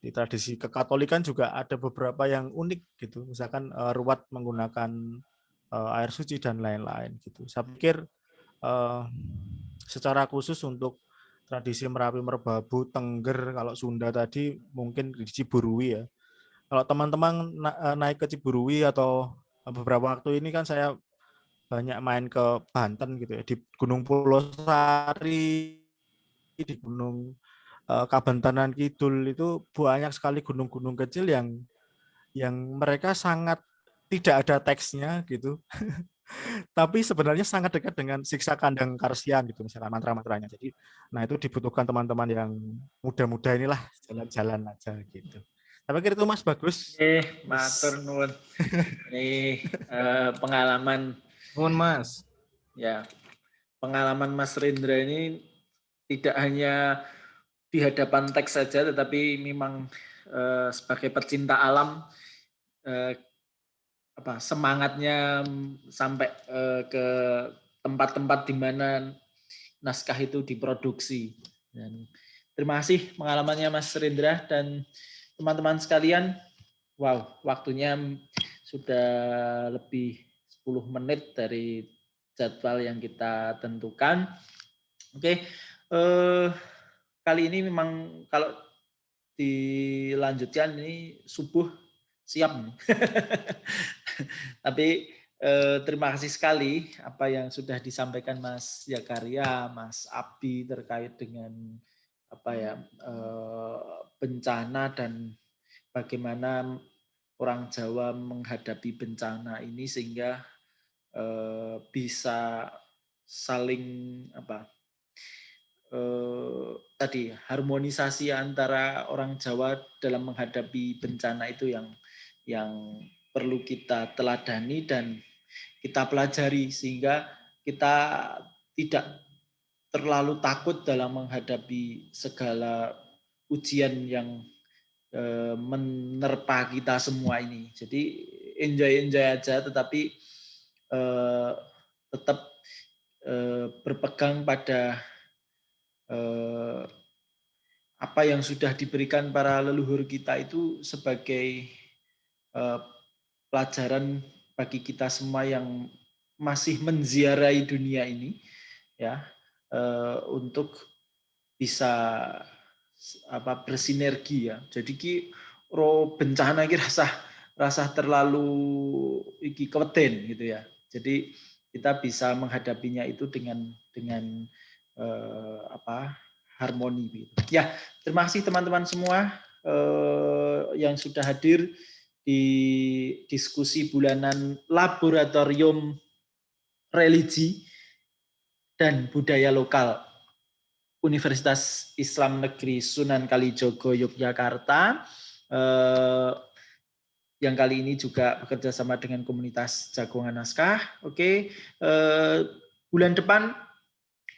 tradisi kekatolikan juga ada beberapa yang unik gitu. Misalkan ruwat menggunakan air suci dan lain-lain gitu. Saya pikir secara khusus untuk tradisi Merapi Merbabu, Tengger, kalau Sunda tadi mungkin di Ciburui ya. Kalau teman-teman naik ke Ciburui atau beberapa waktu ini kan saya banyak main ke Banten gitu ya, di Gunung Pulosari, di Gunung Kabentanan Kidul itu banyak sekali gunung-gunung kecil yang mereka sangat tidak ada teksnya gitu. Tapi sebenarnya sangat dekat dengan siksa kandang Karsian gitu, misalnya mantra-mantranya. Jadi, nah itu dibutuhkan teman-teman yang muda-muda inilah jalan-jalan aja gitu. Tapi kira itu Mas Bagus. Matur nuwun. Ini pengalaman Nuwun Mas. ya, pengalaman Mas Rendra ini tidak hanya di hadapan teks saja, tetapi memang sebagai pecinta alam semangatnya sampai ke tempat-tempat di mana naskah itu diproduksi. Dan terima kasih pengalamannya Mas Rendra dan teman-teman sekalian. Wow, waktunya sudah lebih 10 menit dari jadwal yang kita tentukan. Oke, kali ini memang kalau dilanjutkan ini subuh siap. Tapi terima kasih sekali apa yang sudah disampaikan Mas Zakaria, Mas Abi terkait dengan bencana dan bagaimana orang Jawa menghadapi bencana ini sehingga bisa saling harmonisasi antara orang Jawa dalam menghadapi bencana itu yang perlu kita teladani dan kita pelajari sehingga kita tidak terlalu takut dalam menghadapi segala ujian yang menerpa kita semua ini. Jadi enjoy aja, tetapi tetap berpegang pada apa yang sudah diberikan para leluhur kita itu sebagai pelajaran bagi kita semua yang masih menziarahi dunia ini, ya, untuk bisa bersinergi ya. Jadi bencana iki rasa terlalu keweden gitu ya. Jadi kita bisa menghadapinya itu dengan harmoni gitu. Ya, terima kasih teman-teman semua yang sudah hadir di diskusi bulanan Laboratorium Religi dan Budaya Lokal Universitas Islam Negeri Sunan Kalijogo Yogyakarta, yang kali ini juga bekerja sama dengan komunitas Jagongan Naskah. Oke, bulan depan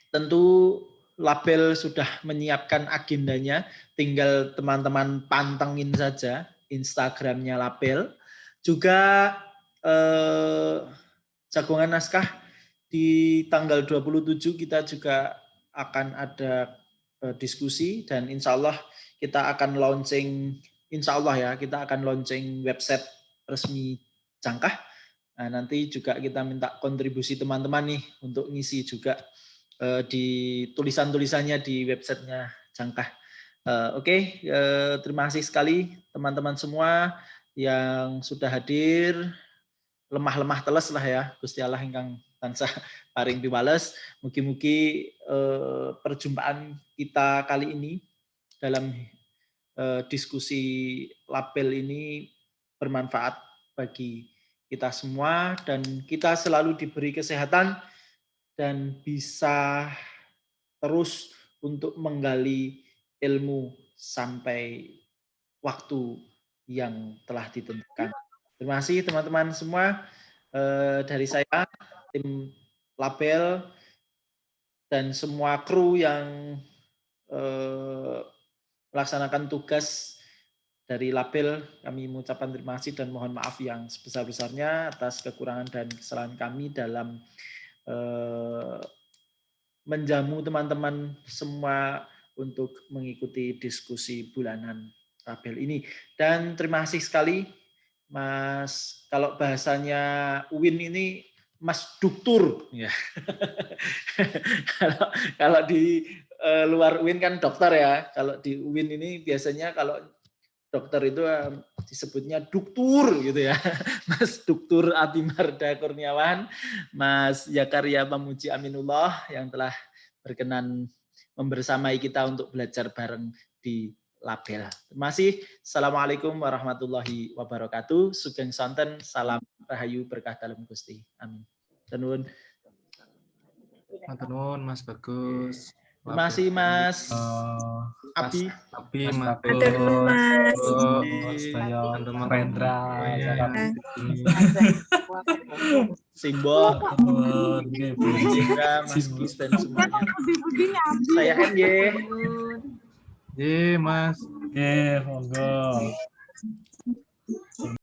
tentu Label sudah menyiapkan agendanya, tinggal teman-teman pantengin saja Instagramnya Label. Juga Jagongan Naskah di tanggal 27 kita juga akan ada diskusi dan insya Allah kita akan launching, insya Allah ya, kita akan launching website resmi Jangkah. Nah, nanti juga kita minta kontribusi teman-teman nih untuk ngisi juga di tulisan-tulisannya di websitenya Jangkah. Oke, terima kasih sekali teman-teman semua yang sudah hadir. Lemah-lemah teles lah ya, Gusti Allah ingkang tansah paring piwales. Mugi-mugi perjumpaan kita kali ini dalam diskusi Label ini bermanfaat bagi kita semua dan kita selalu diberi kesehatan dan bisa terus untuk menggali ilmu sampai waktu yang telah ditentukan. Terima kasih teman-teman semua, dari saya, tim Label, dan semua kru yang melaksanakan tugas dari Label. Kami mengucapkan terima kasih dan mohon maaf yang sebesar-besarnya atas kekurangan dan kesalahan kami dalam menjamu teman-teman semua untuk mengikuti diskusi bulanan Label ini. Dan terima kasih sekali Mas, kalau bahasanya UIN ini Mas Duktur ya. Kalau di luar UIN kan dokter ya. Kalau di UIN ini biasanya kalau dokter itu disebutnya Duktur gitu ya. Mas Duktur Atimarda Kurniawan, Mas Zakaria Pamuji Aminullah yang telah berkenan membersamai kita untuk belajar bareng di Label. Terima kasih. Assalamualaikum warahmatullahi wabarakatuh. Sugeng sonten, salam rahayu berkah dalam Gusti. Amin. Tenun. Matur Mas Bagus. Terima kasih Mas Abi. Abi, Mas Rendra, Simbol, Mas Gis dan semuanya. Saya MY. Ye Mas. Oke, monggo.